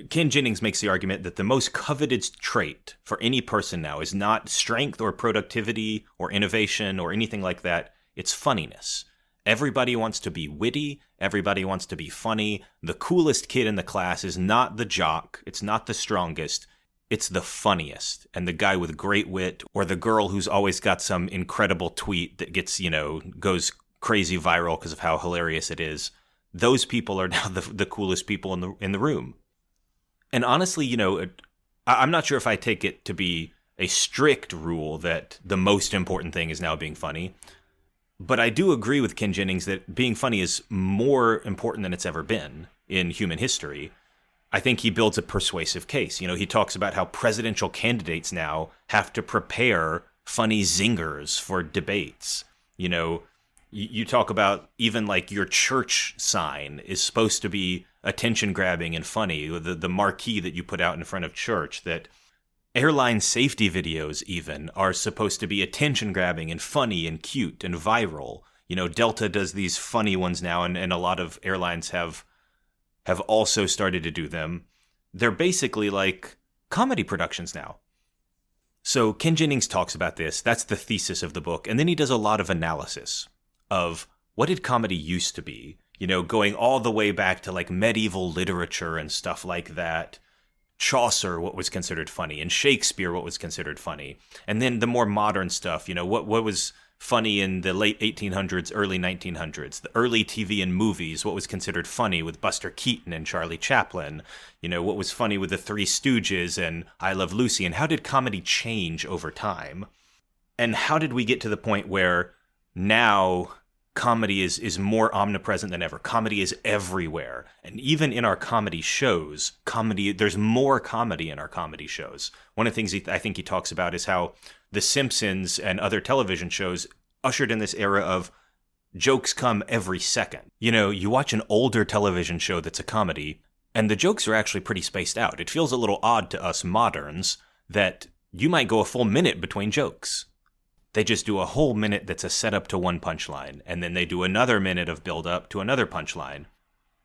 Ken Jennings makes the argument that the most coveted trait for any person now is not strength or productivity or innovation or anything like that. It's funniness. Everybody wants to be witty. Everybody wants to be funny. The coolest kid in the class is not the jock. It's not the strongest. It's the funniest. And the guy with great wit or the girl who's always got some incredible tweet that gets, goes crazy viral because of how hilarious it is. Those people are now the coolest people in the room. And honestly, I'm not sure if I take it to be a strict rule that the most important thing is now being funny. But I do agree with Ken Jennings that being funny is more important than it's ever been in human history. I think he builds a persuasive case. He talks about how presidential candidates now have to prepare funny zingers for debates. You talk about even like your church sign is supposed to be attention grabbing and funny. The marquee that you put out in front of church, that airline safety videos even are supposed to be attention grabbing and funny and cute and viral. Delta does these funny ones now, and a lot of airlines have also started to do them. They're basically like comedy productions now. So Ken Jennings talks about this. That's the thesis of the book. And then he does a lot of analysis of what did comedy used to be, going all the way back to like medieval literature and stuff like that. Chaucer, what was considered funny, and Shakespeare, what was considered funny. And then the more modern stuff, what was funny in the late 1800s, early 1900s, the early TV and movies, what was considered funny with Buster Keaton and Charlie Chaplin, what was funny with the Three Stooges and I Love Lucy, and how did comedy change over time? And how did we get to the point where now comedy is more omnipresent than ever? Comedy is everywhere. And even in our comedy shows, there's more comedy in our comedy shows. One of the things I think he talks about is how The Simpsons and other television shows ushered in this era of jokes come every second. You watch an older television show that's a comedy, and the jokes are actually pretty spaced out. It feels a little odd to us moderns that you might go a full minute between jokes. They just do a whole minute that's a setup to one punchline, and then they do another minute of build-up to another punchline.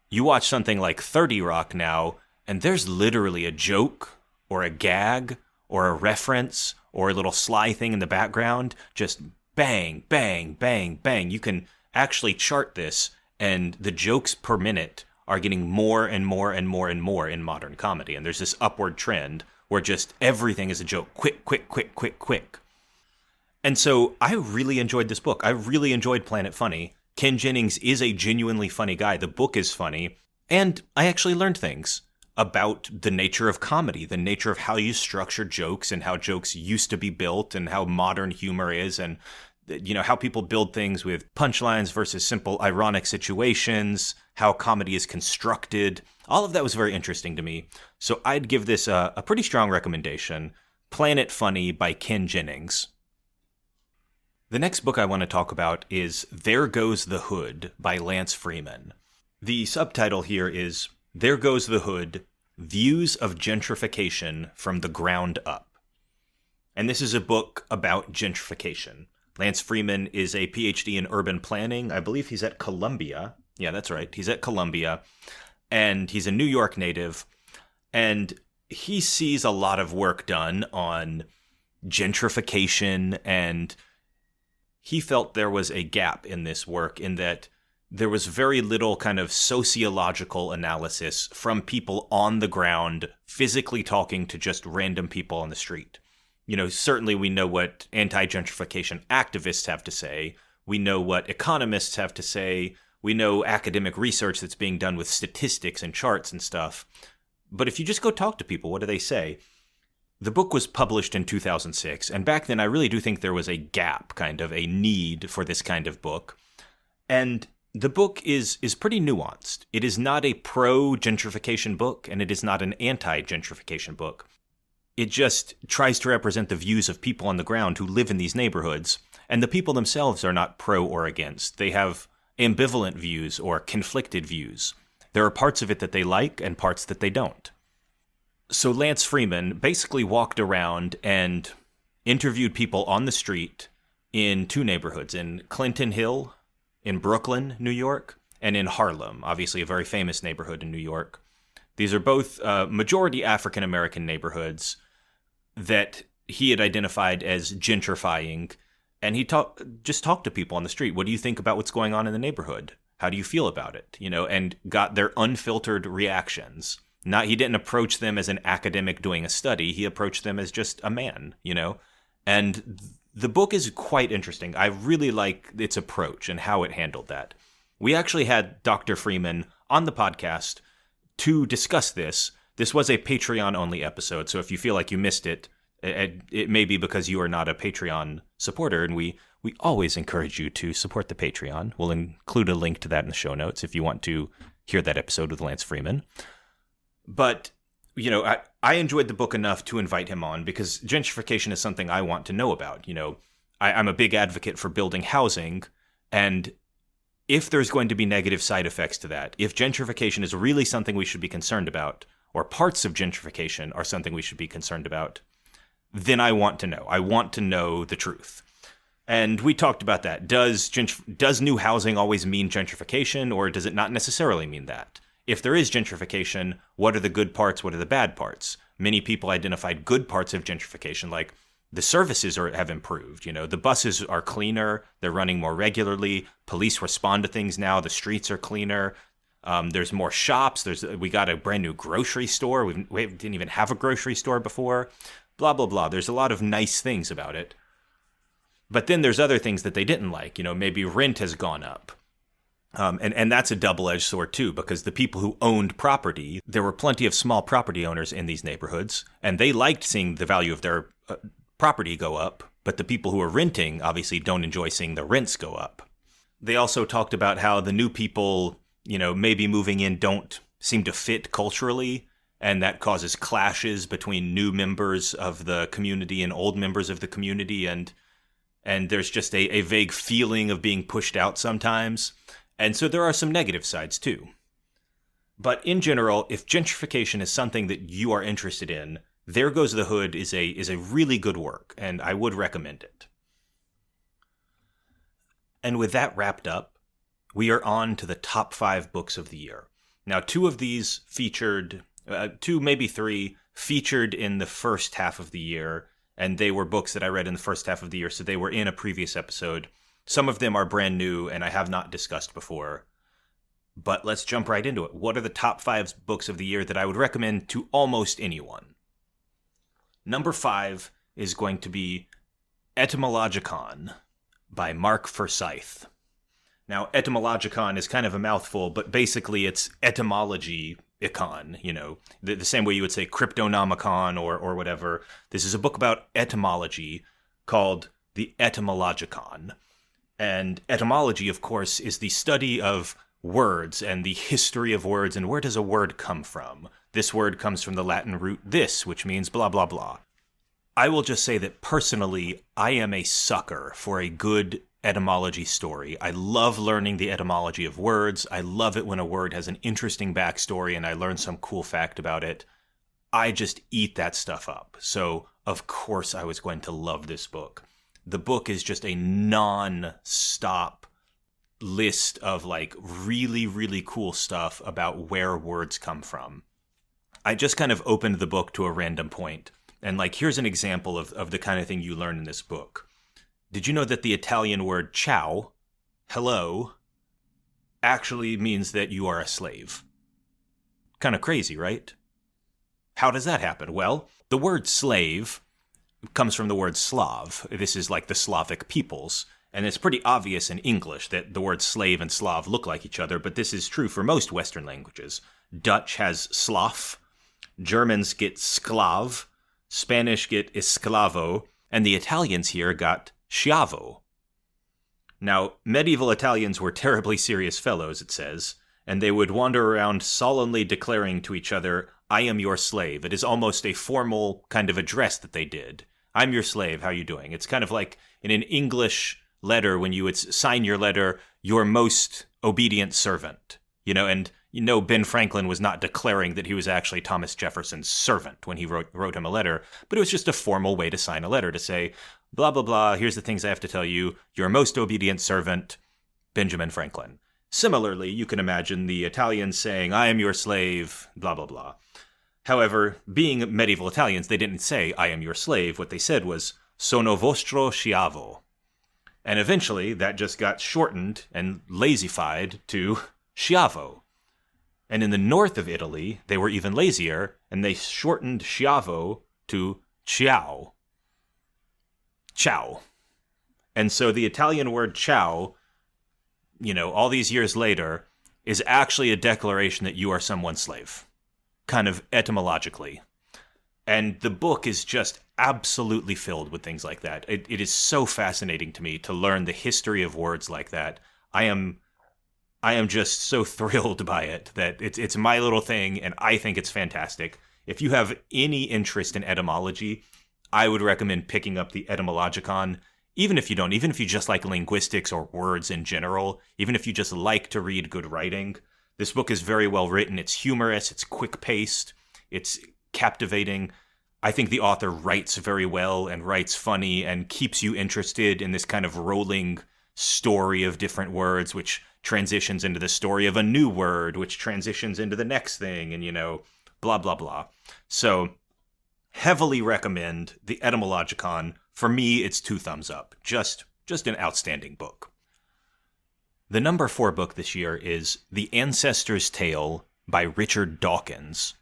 You watch something like 30 Rock now, and there's literally a joke, or a gag, or a reference, or a little sly thing in the background, just bang, bang, bang, bang. You can actually chart this, and the jokes per minute are getting more and more and more and more in modern comedy, and there's this upward trend where just everything is a joke. Quick, quick, quick, quick, quick. And so I really enjoyed this book. I really enjoyed Planet Funny. Ken Jennings is a genuinely funny guy. The book is funny. And I actually learned things about the nature of comedy, the nature of how you structure jokes and how jokes used to be built and how modern humor is. And how people build things with punchlines versus simple ironic situations, how comedy is constructed. All of that was very interesting to me. So I'd give this a pretty strong recommendation, Planet Funny by Ken Jennings. The next book I want to talk about is There Goes the Hood by Lance Freeman. The subtitle here is There Goes the Hood, Views of Gentrification from the Ground Up. And this is a book about gentrification. Lance Freeman is a PhD in urban planning. I believe he's at Columbia. Yeah, that's right. He's at Columbia. And he's a New York native. And he sees a lot of work done on gentrification. And he felt there was a gap in this work in that there was very little kind of sociological analysis from people on the ground, physically talking to just random people on the street. Certainly we know what anti-gentrification activists have to say. We know what economists have to say. We know academic research that's being done with statistics and charts and stuff. But if you just go talk to people, what do they say? The book was published in 2006, and back then I really do think there was a gap, kind of a need for this kind of book. And the book is pretty nuanced. It is not a pro-gentrification book, and it is not an anti-gentrification book. It just tries to represent the views of people on the ground who live in these neighborhoods, and the people themselves are not pro or against. They have ambivalent views or conflicted views. There are parts of it that they like and parts that they don't. So Lance Freeman basically walked around and interviewed people on the street in two neighborhoods, in Clinton Hill, in Brooklyn, New York, and in Harlem, obviously a very famous neighborhood in New York. These are both majority African-American neighborhoods that he had identified as gentrifying. And he just talked to people on the street. What do you think about what's going on in the neighborhood? How do you feel about it? And got their unfiltered reactions. He didn't approach them as an academic doing a study. He approached them as just a man, And the book is quite interesting. I really like its approach and how it handled that. We actually had Dr. Freeman on the podcast to discuss this. This was a Patreon-only episode, so if you feel like you missed it, it may be because you are not a Patreon supporter, and we always encourage you to support the Patreon. We'll include a link to that in the show notes if you want to hear that episode with Lance Freeman. But, I enjoyed the book enough to invite him on because gentrification is something I want to know about. I'm a big advocate for building housing, and if there's going to be negative side effects to that, if gentrification is really something we should be concerned about, or parts of gentrification are something we should be concerned about, then I want to know. I want to know the truth. And we talked about that. Does new housing always mean gentrification, or does it not necessarily mean that? If there is gentrification, what are the good parts? What are the bad parts? Many people identified good parts of gentrification, like the services have improved. The buses are cleaner. They're running more regularly. Police respond to things now. The streets are cleaner. There's more shops. We got a brand new grocery store. We didn't even have a grocery store before. Blah, blah, blah. There's a lot of nice things about it. But then there's other things that they didn't like. Maybe rent has gone up. And that's a double-edged sword, too, because the people who owned property, there were plenty of small property owners in these neighborhoods, and they liked seeing the value of their property go up, but the people who are renting obviously don't enjoy seeing the rents go up. They also talked about how the new people, maybe moving in don't seem to fit culturally, and that causes clashes between new members of the community and old members of the community, and there's just a vague feeling of being pushed out sometimes. And so there are some negative sides too. But in general, if gentrification is something that you are interested in, There Goes the Hood is a really good work, and I would recommend it. And with that wrapped up, we are on to the top 5 books of the year. Now, 2 of these featured, 2, maybe 3, featured in the first half of the year, and they were books that I read in the first half of the year, so they were in a previous episode. Some of them are brand new and I have not discussed before. But let's jump right into it. What are the top 5 books of the year that I would recommend to almost anyone? Number 5 is going to be Etymologicon by Mark Forsythe. Now, Etymologicon is kind of a mouthful, but basically it's etymology-icon, the same way you would say Cryptonomicon or whatever. This is a book about etymology called the Etymologicon. And etymology, of course, is the study of words and the history of words and where does a word come from. This word comes from the Latin root this, which means blah, blah, blah. I will just say that personally, I am a sucker for a good etymology story. I love learning the etymology of words. I love it when a word has an interesting backstory and I learn some cool fact about it. I just eat that stuff up. So, of course, I was going to love this book. The book is just a non-stop list of like really, really cool stuff about where words come from. I just kind of opened the book to a random point. And like, here's an example of the kind of thing you learn in this book. Did you know that the Italian word ciao, hello, actually means that you are a slave? Kind of crazy, right? How does that happen? Well, the word slave comes from the word Slav. This is like the Slavic peoples. And it's pretty obvious in English that the words slave and Slav look like each other, but this is true for most Western languages. Dutch has Slav, Germans get Sklav, Spanish get Esclavo, and the Italians here got Schiavo. Now, medieval Italians were terribly serious fellows, it says, and they would wander around solemnly declaring to each other, I am your slave. It is almost a formal kind of address that they did. I'm your slave, how you doing? It's kind of like in an English letter when you would sign your letter, your most obedient servant. And Ben Franklin was not declaring that he was actually Thomas Jefferson's servant when he wrote him a letter, but it was just a formal way to sign a letter to say, blah, blah, blah, here's the things I have to tell you, your most obedient servant, Benjamin Franklin. Similarly, you can imagine the Italians saying, I am your slave, blah, blah, blah. However, being medieval Italians, they didn't say, I am your slave. What they said was, sono vostro schiavo. And eventually, that just got shortened and lazified to schiavo. And in the north of Italy, they were even lazier, and they shortened schiavo to ciao. Ciao. And so the Italian word ciao, all these years later, is actually a declaration that you are someone's slave. Kind of etymologically. And the book is just absolutely filled with things like that. It is so fascinating to me to learn the history of words like that. I am just so thrilled by it that it's my little thing, and I think it's fantastic. If you have any interest in etymology, I would recommend picking up the Etymologicon. Even if you don't, even if you just like linguistics or words in general, even if you just like to read good writing, this book is very well written. It's humorous. It's quick-paced. It's captivating. I think the author writes very well and writes funny and keeps you interested in this kind of rolling story of different words, which transitions into the story of a new word, which transitions into the next thing, and, blah, blah, blah. So, heavily recommend the Etymologicon. For me, it's 2 thumbs up. Just an outstanding book. The number 4 book this year is The Ancestor's Tale by Richard Dawkins.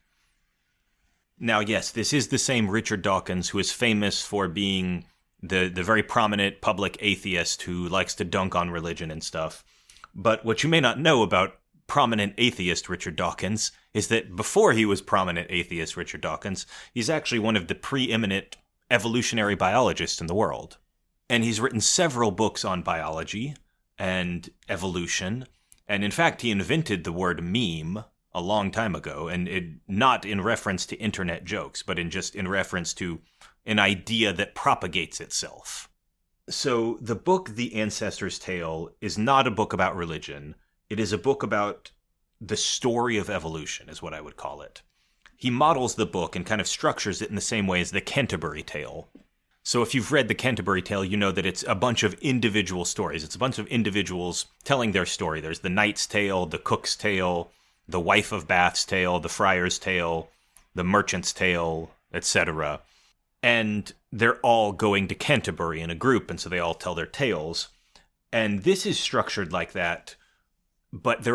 Now, yes, this is the same Richard Dawkins who is famous for being the very prominent public atheist who likes to dunk on religion and stuff. But what you may not know about prominent atheist Richard Dawkins is that before he was prominent atheist Richard Dawkins, he's actually one of the preeminent evolutionary biologists in the world. And he's written several books on biology and evolution. And in fact, he invented the word meme a long time ago, and not in reference to internet jokes, but in reference to an idea that propagates itself. So the book The Ancestor's Tale is not a book about religion. It is a book about the story of evolution, is what I would call it. He models the book and kind of structures it in the same way as the Canterbury Tale. So if you've read the Canterbury Tale, you know that it's a bunch of individual stories. It's a bunch of individuals telling their story. There's the knight's tale, the cook's tale, the wife of Bath's tale, the friar's tale, the merchant's tale, etc. And they're all going to Canterbury in a group, and so they all tell their tales. And this is structured like that, but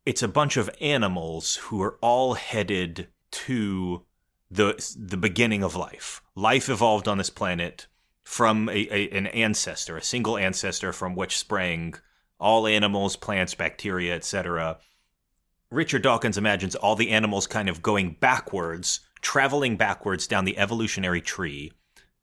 it's a bunch of animals who are all headed to the beginning of life. Life evolved on this planet from an ancestor, a single ancestor from which sprang all animals, plants, bacteria, etc. Richard Dawkins imagines all the animals kind of going backwards, traveling backwards down the evolutionary tree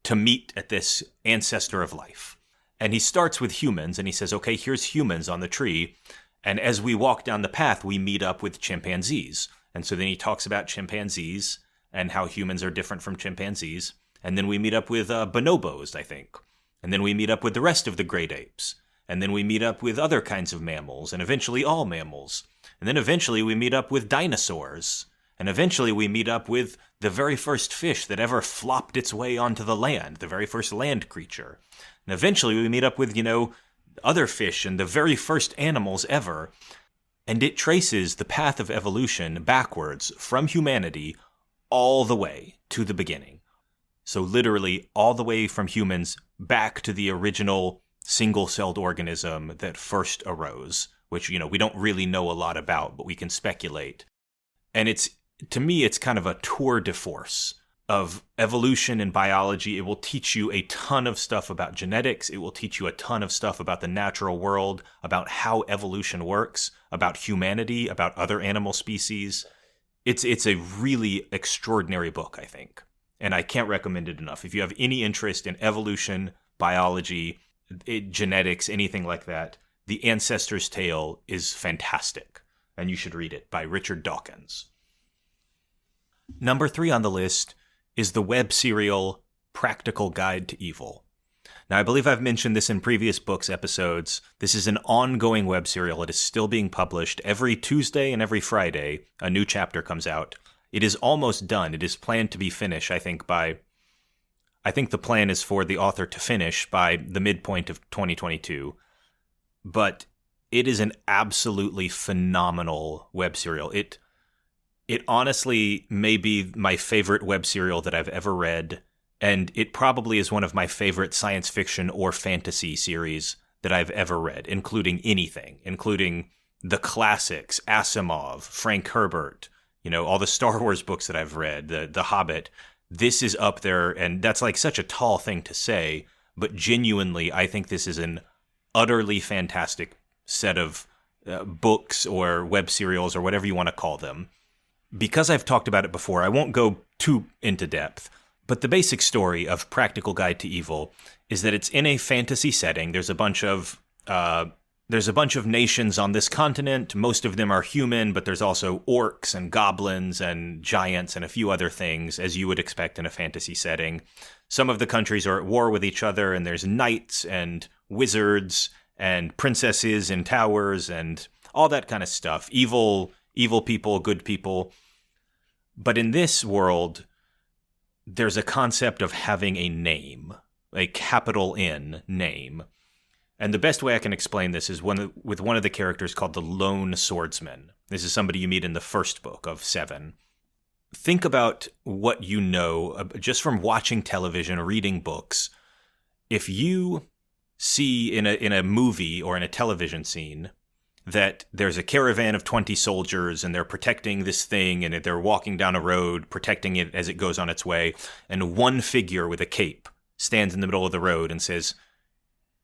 to meet at this ancestor of life. And he starts with humans, and he says, okay, here's humans on the tree. And as we walk down the path, we meet up with chimpanzees. And so then he talks about chimpanzees and how humans are different from chimpanzees. And then we meet up with bonobos, I think. And then we meet up with the rest of the great apes. And then we meet up with other kinds of mammals, and eventually all mammals. And then eventually we meet up with dinosaurs. And eventually we meet up with the very first fish that ever flopped its way onto the land, the very first land creature. And eventually we meet up with, other fish and the very first animals ever. And it traces the path of evolution backwards from humanity all the way to the beginning. So literally all the way from humans back to the original single-celled organism that first arose, which, we don't really know a lot about, but we can speculate. And to me, it's kind of a tour de force of evolution and biology. It will teach you a ton of stuff about genetics. It will teach you a ton of stuff about the natural world, about how evolution works, about humanity, about other animal species. It's a really extraordinary book, I think. And I can't recommend it enough. If you have any interest in evolution, biology, genetics, anything like that, The Ancestor's Tale is fantastic. And you should read it, by Richard Dawkins. Number 3 on the list is the web serial Practical Guide to Evil. Now, I believe I've mentioned this in previous books episodes. This is an ongoing web serial. It is still being published. Every Tuesday and every Friday, a new chapter comes out. It is almost done. It is planned to be finished, I think the plan is for the author to finish by the midpoint of 2022. But it is an absolutely phenomenal web serial. It honestly may be my favorite web serial that I've ever read, and it probably is one of my favorite science fiction or fantasy series that I've ever read, including the classics, Asimov, Frank Herbert, all the Star Wars books that I've read, the Hobbit. This is up there, and that's like such a tall thing to say, but genuinely, I think this is an utterly fantastic set of books or web serials or whatever you want to call them. Because I've talked about it before, I won't go too into depth, but the basic story of Practical Guide to Evil is that it's in a fantasy setting. There's a bunch of nations on this continent. Most of them are human, but there's also orcs and goblins and giants and a few other things, as you would expect in a fantasy setting. Some of the countries are at war with each other, and there's knights and wizards and princesses in towers and all that kind of stuff. Evil people, good people. But in this world, there's a concept of having a name, a capital N name. And the best way I can explain this is with one of the characters called the Lone Swordsman. This is somebody you meet in the first book of 7. Think about what you know just from watching television or reading books. If you see in a movie or in a television scene that there's a caravan of 20 soldiers and they're protecting this thing and they're walking down a road, protecting it as it goes on its way, and one figure with a cape stands in the middle of the road and says,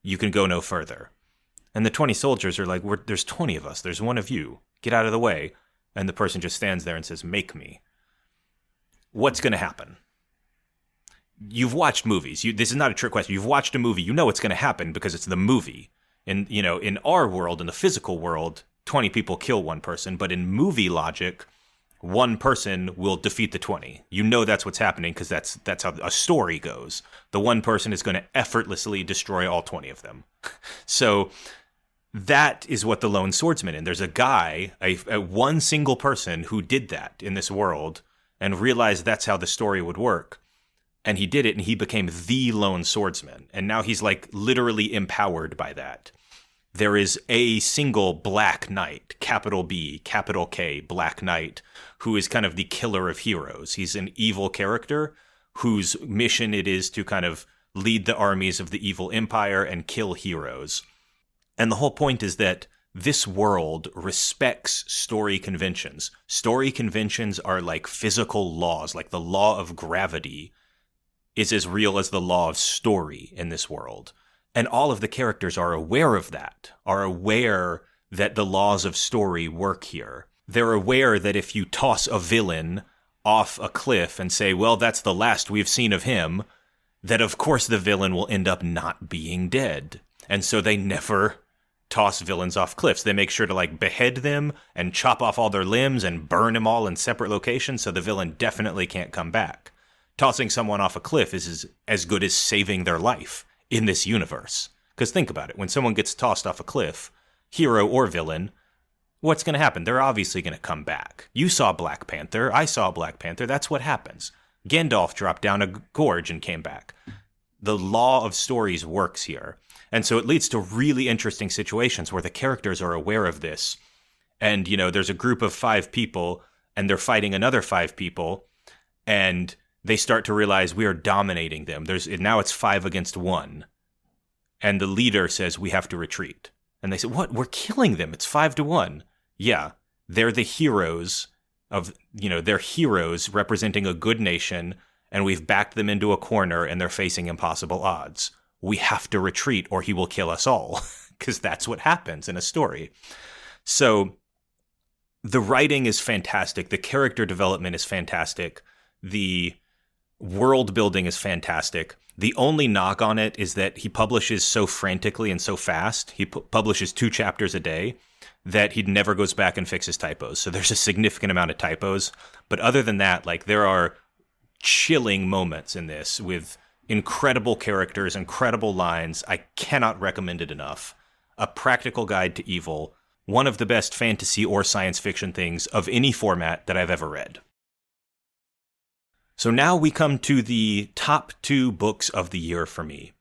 "You can go no further." And the 20 soldiers are like, there's 20 of us. There's one of you. Get out of the way. And the person just stands there and says, "Make me." What's going to happen? You've watched movies. This is not a trick question. You've watched a movie. You know what's going to happen because it's the movie. In our world, in the physical world, 20 people kill one person. But in movie logic, one person will defeat the 20. You know that's what's happening because that's how a story goes. The one person is going to effortlessly destroy all 20 of them. So that is what the Lone Swordsman is. There's a guy, a one single person who did that in this world and realized that's how the story would work. And he did it, and he became the Lone Swordsman. And now he's like literally empowered by that. There is a single Black Knight, capital B, capital K, Black Knight, who is kind of the killer of heroes. He's an evil character whose mission it is to kind of lead the armies of the evil empire and kill heroes. And the whole point is that this world respects story conventions. Story conventions are like physical laws, like the law of gravity is as real as the law of story in this world. And all of the characters are aware of that, are aware that the laws of story work here. They're aware that if you toss a villain off a cliff and say, well, that's the last we've seen of him, that of course the villain will end up not being dead. And so they never toss villains off cliffs. They make sure to behead them and chop off all their limbs and burn them all in separate locations so the villain definitely can't come back. Tossing someone off a cliff is as good as saving their life in this universe. Because think about it, when someone gets tossed off a cliff, hero or villain, what's going to happen? They're obviously going to come back. You saw Black Panther, I saw Black Panther, that's what happens. Gandalf dropped down a gorge and came back. The law of stories works here. And so it leads to really interesting situations where the characters are aware of this. And, there's a group of 5 people, and they're fighting another 5 people, and they start to realize we are dominating them. Now it's 5 against 1. And the leader says, we have to retreat. And they say, what? We're killing them. It's 5-1. Yeah, they're the heroes they're heroes representing a good nation, and we've backed them into a corner and they're facing impossible odds. We have to retreat or he will kill us all, because that's what happens in a story. So the writing is fantastic. The character development is fantastic. The world building is fantastic. The only knock on it is that he publishes so frantically and so fast. He publishes 2 chapters a day that he never goes back and fixes typos. So there's a significant amount of typos. But other than that, there are chilling moments in this with incredible characters, incredible lines. I cannot recommend it enough. A practical guide to evil. One of the best fantasy or science fiction things of any format that I've ever read. So now we come to the top 2 books of the year for me.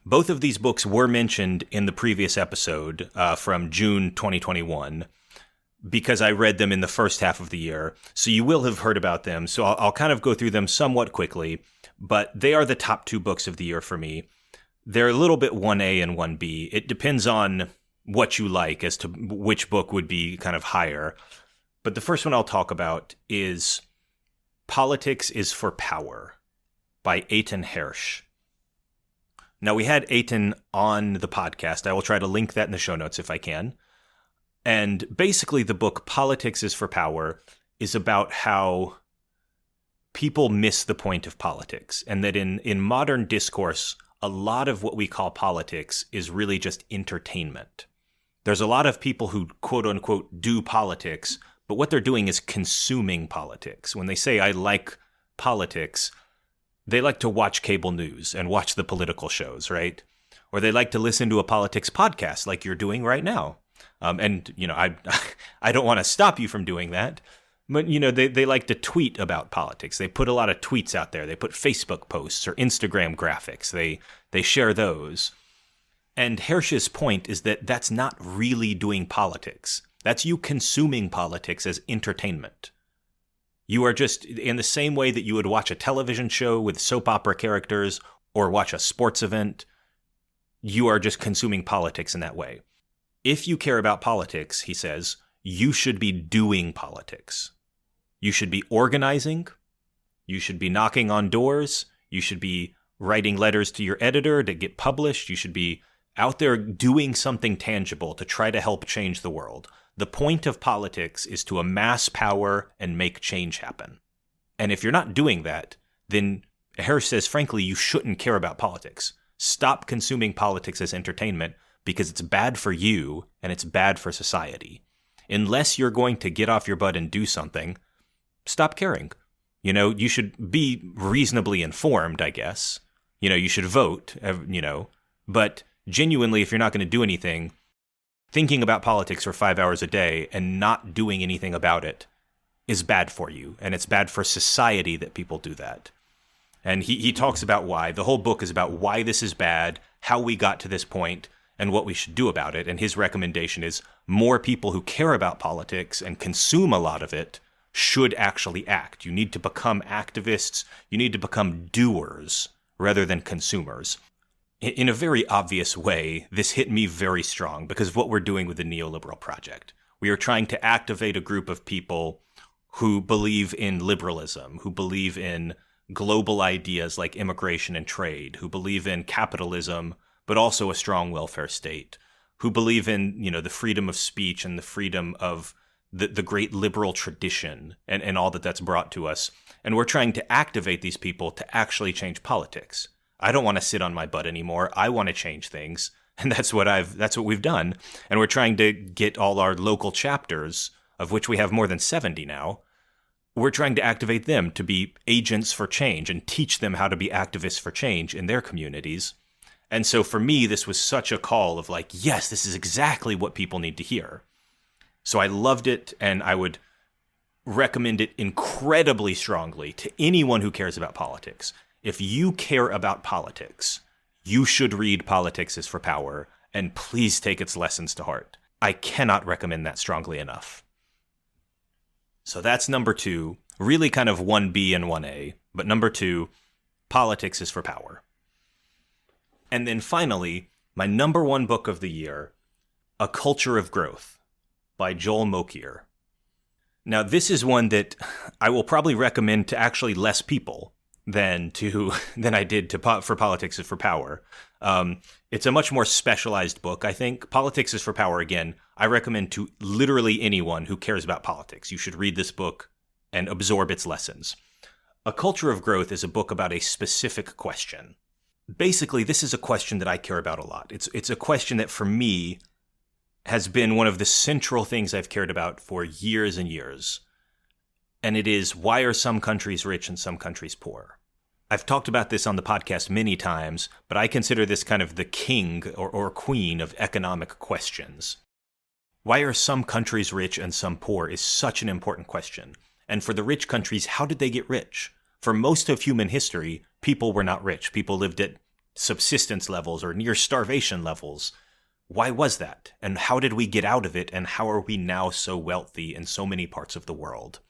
Both of these books were mentioned in the previous episode from June 2021 because I read them in the first half of the year. So you will have heard about them. So I'll kind of go through them somewhat quickly, but they are the top 2 books of the year for me. They're a little bit 1A and 1B. It depends on what you like as to which book would be kind of higher. But the first one I'll talk about is Politics is for Power by Ayton Hirsch. Now, we had Ayton on the podcast. I will try to link that in the show notes if I can. And basically, the book Politics is for Power is about how people miss the point of politics, and that in modern discourse, a lot of what we call politics is really just entertainment. There's a lot of people who, quote unquote, do politics, but what they're doing is consuming politics. When they say, I like politics, they like to watch cable news and watch the political shows, right? Or they like to listen to a politics podcast like you're doing right now. I don't want to stop you from doing that. But, they like to tweet about politics. They put a lot of tweets out there. They put Facebook posts or Instagram graphics. They share those. And Hirsch's point is that that's not really doing politics. That's you consuming politics as entertainment. You are just, in the same way that you would watch a television show with soap opera characters or watch a sports event, you are just consuming politics in that way. If you care about politics, he says, you should be doing politics. You should be organizing. You should be knocking on doors. You should be writing letters to your editor to get published. You should be out there doing something tangible to try to help change the world. The point of politics is to amass power and make change happen. And if you're not doing that, then Hirsch says, frankly, you shouldn't care about politics. Stop consuming politics as entertainment because it's bad for you and it's bad for society. Unless you're going to get off your butt and do something, stop caring. You should be reasonably informed, I guess. You should vote, but genuinely, if you're not going to do anything, thinking about politics for 5 hours a day and not doing anything about it is bad for you. And it's bad for society that people do that. And he talks about why. The whole book is about why this is bad, how we got to this point, and what we should do about it. And his recommendation is more people who care about politics and consume a lot of it should actually act. You need to become activists. You need to become doers rather than consumers. In a very obvious way, this hit me very strong because of what we're doing with the Neoliberal Project. We are trying to activate a group of people who believe in liberalism, who believe in global ideas like immigration and trade, who believe in capitalism, but also a strong welfare state, who believe in, the freedom of speech and the freedom of the great liberal tradition and all that's brought to us. And we're trying to activate these people to actually change politics. I don't want to sit on my butt anymore. I want to change things. And that's what we've done. And we're trying to get all our local chapters, of which we have more than 70 now. We're trying to activate them to be agents for change and teach them how to be activists for change in their communities. And so for me, this was such a call of like, yes, this is exactly what people need to hear. So I loved it, and I would recommend it incredibly strongly to anyone who cares about politics. If you care about politics, you should read Politics is for Power, and please take its lessons to heart. I cannot recommend that strongly enough. So that's number 2, really kind of 1B and 1A, but number 2, Politics is for Power. And then finally, my number 1 book of the year, A Culture of Growth by Joel Mokier. Now, this is one that I will probably recommend to actually less people than I did for Politics is for Power. It's a much more specialized book, I think. Politics is for Power, again, I recommend to literally anyone who cares about politics. You should read this book and absorb its lessons. A Culture of Growth is a book about a specific question. Basically, this is a question that I care about a lot. It's a question that, for me, has been one of the central things I've cared about for years and years. And it is, why are some countries rich and some countries poor? I've talked about this on the podcast many times, but I consider this kind of the king or queen of economic questions. Why are some countries rich and some poor is such an important question. And for the rich countries, how did they get rich? For most of human history, people were not rich. People lived at subsistence levels or near starvation levels. Why was that? And how did we get out of it? And how are we now so wealthy in so many parts of the world?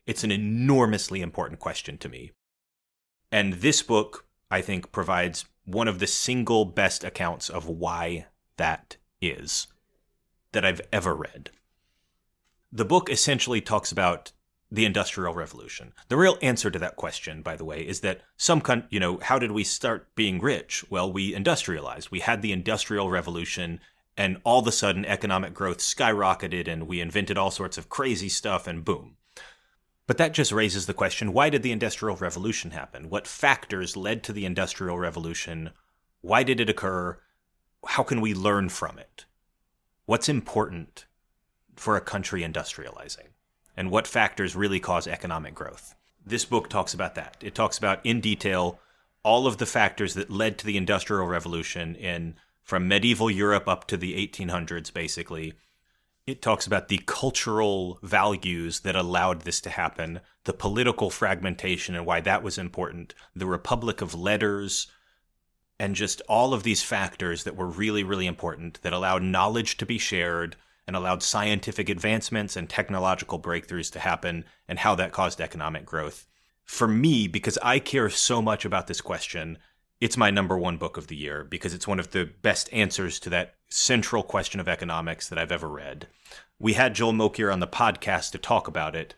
It's an enormously important question to me. And this book, I think, provides one of the single best accounts of why that is that I've ever read. The book essentially talks about the Industrial Revolution. The real answer to that question, by the way, is that how did we start being rich? Well, we industrialized. We had the Industrial Revolution, and all of a sudden economic growth skyrocketed, and we invented all sorts of crazy stuff, and boom. But that just raises the question, why did the Industrial Revolution happen? What factors led to the Industrial Revolution? Why did it occur? How can we learn from it? What's important for a country industrializing? And what factors really cause economic growth? This book talks about that. It talks about, in detail, all of the factors that led to the Industrial Revolution from medieval Europe up to the 1800s, basically. It talks about the cultural values that allowed this to happen, the political fragmentation and why that was important, the Republic of Letters, and just all of these factors that were really, really important that allowed knowledge to be shared and allowed scientific advancements and technological breakthroughs to happen, and how that caused economic growth. For me, because I care so much about this question, it's my number 1 book of the year, because it's one of the best answers to that central question of economics that I've ever read. We had Joel Mokier on the podcast to talk about it,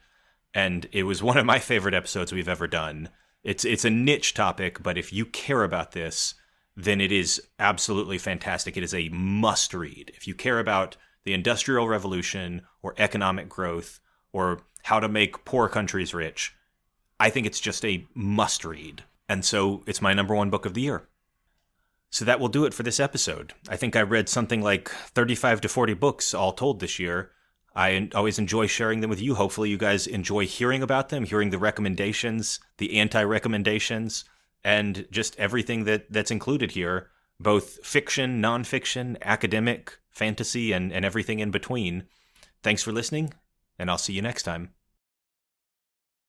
and it was one of my favorite episodes we've ever done. It's a niche topic, but if you care about this, then it is absolutely fantastic. It is a must read. If you care about the Industrial Revolution or economic growth or how to make poor countries rich, I think it's just a must read. And so it's my number 1 book of the year. So that will do it for this episode. I think I read something like 35 to 40 books all told this year. I always enjoy sharing them with you. Hopefully you guys enjoy hearing about them, hearing the recommendations, the anti-recommendations, and just everything that's included here, both fiction, nonfiction, academic, fantasy, and everything in between. Thanks for listening, and I'll see you next time.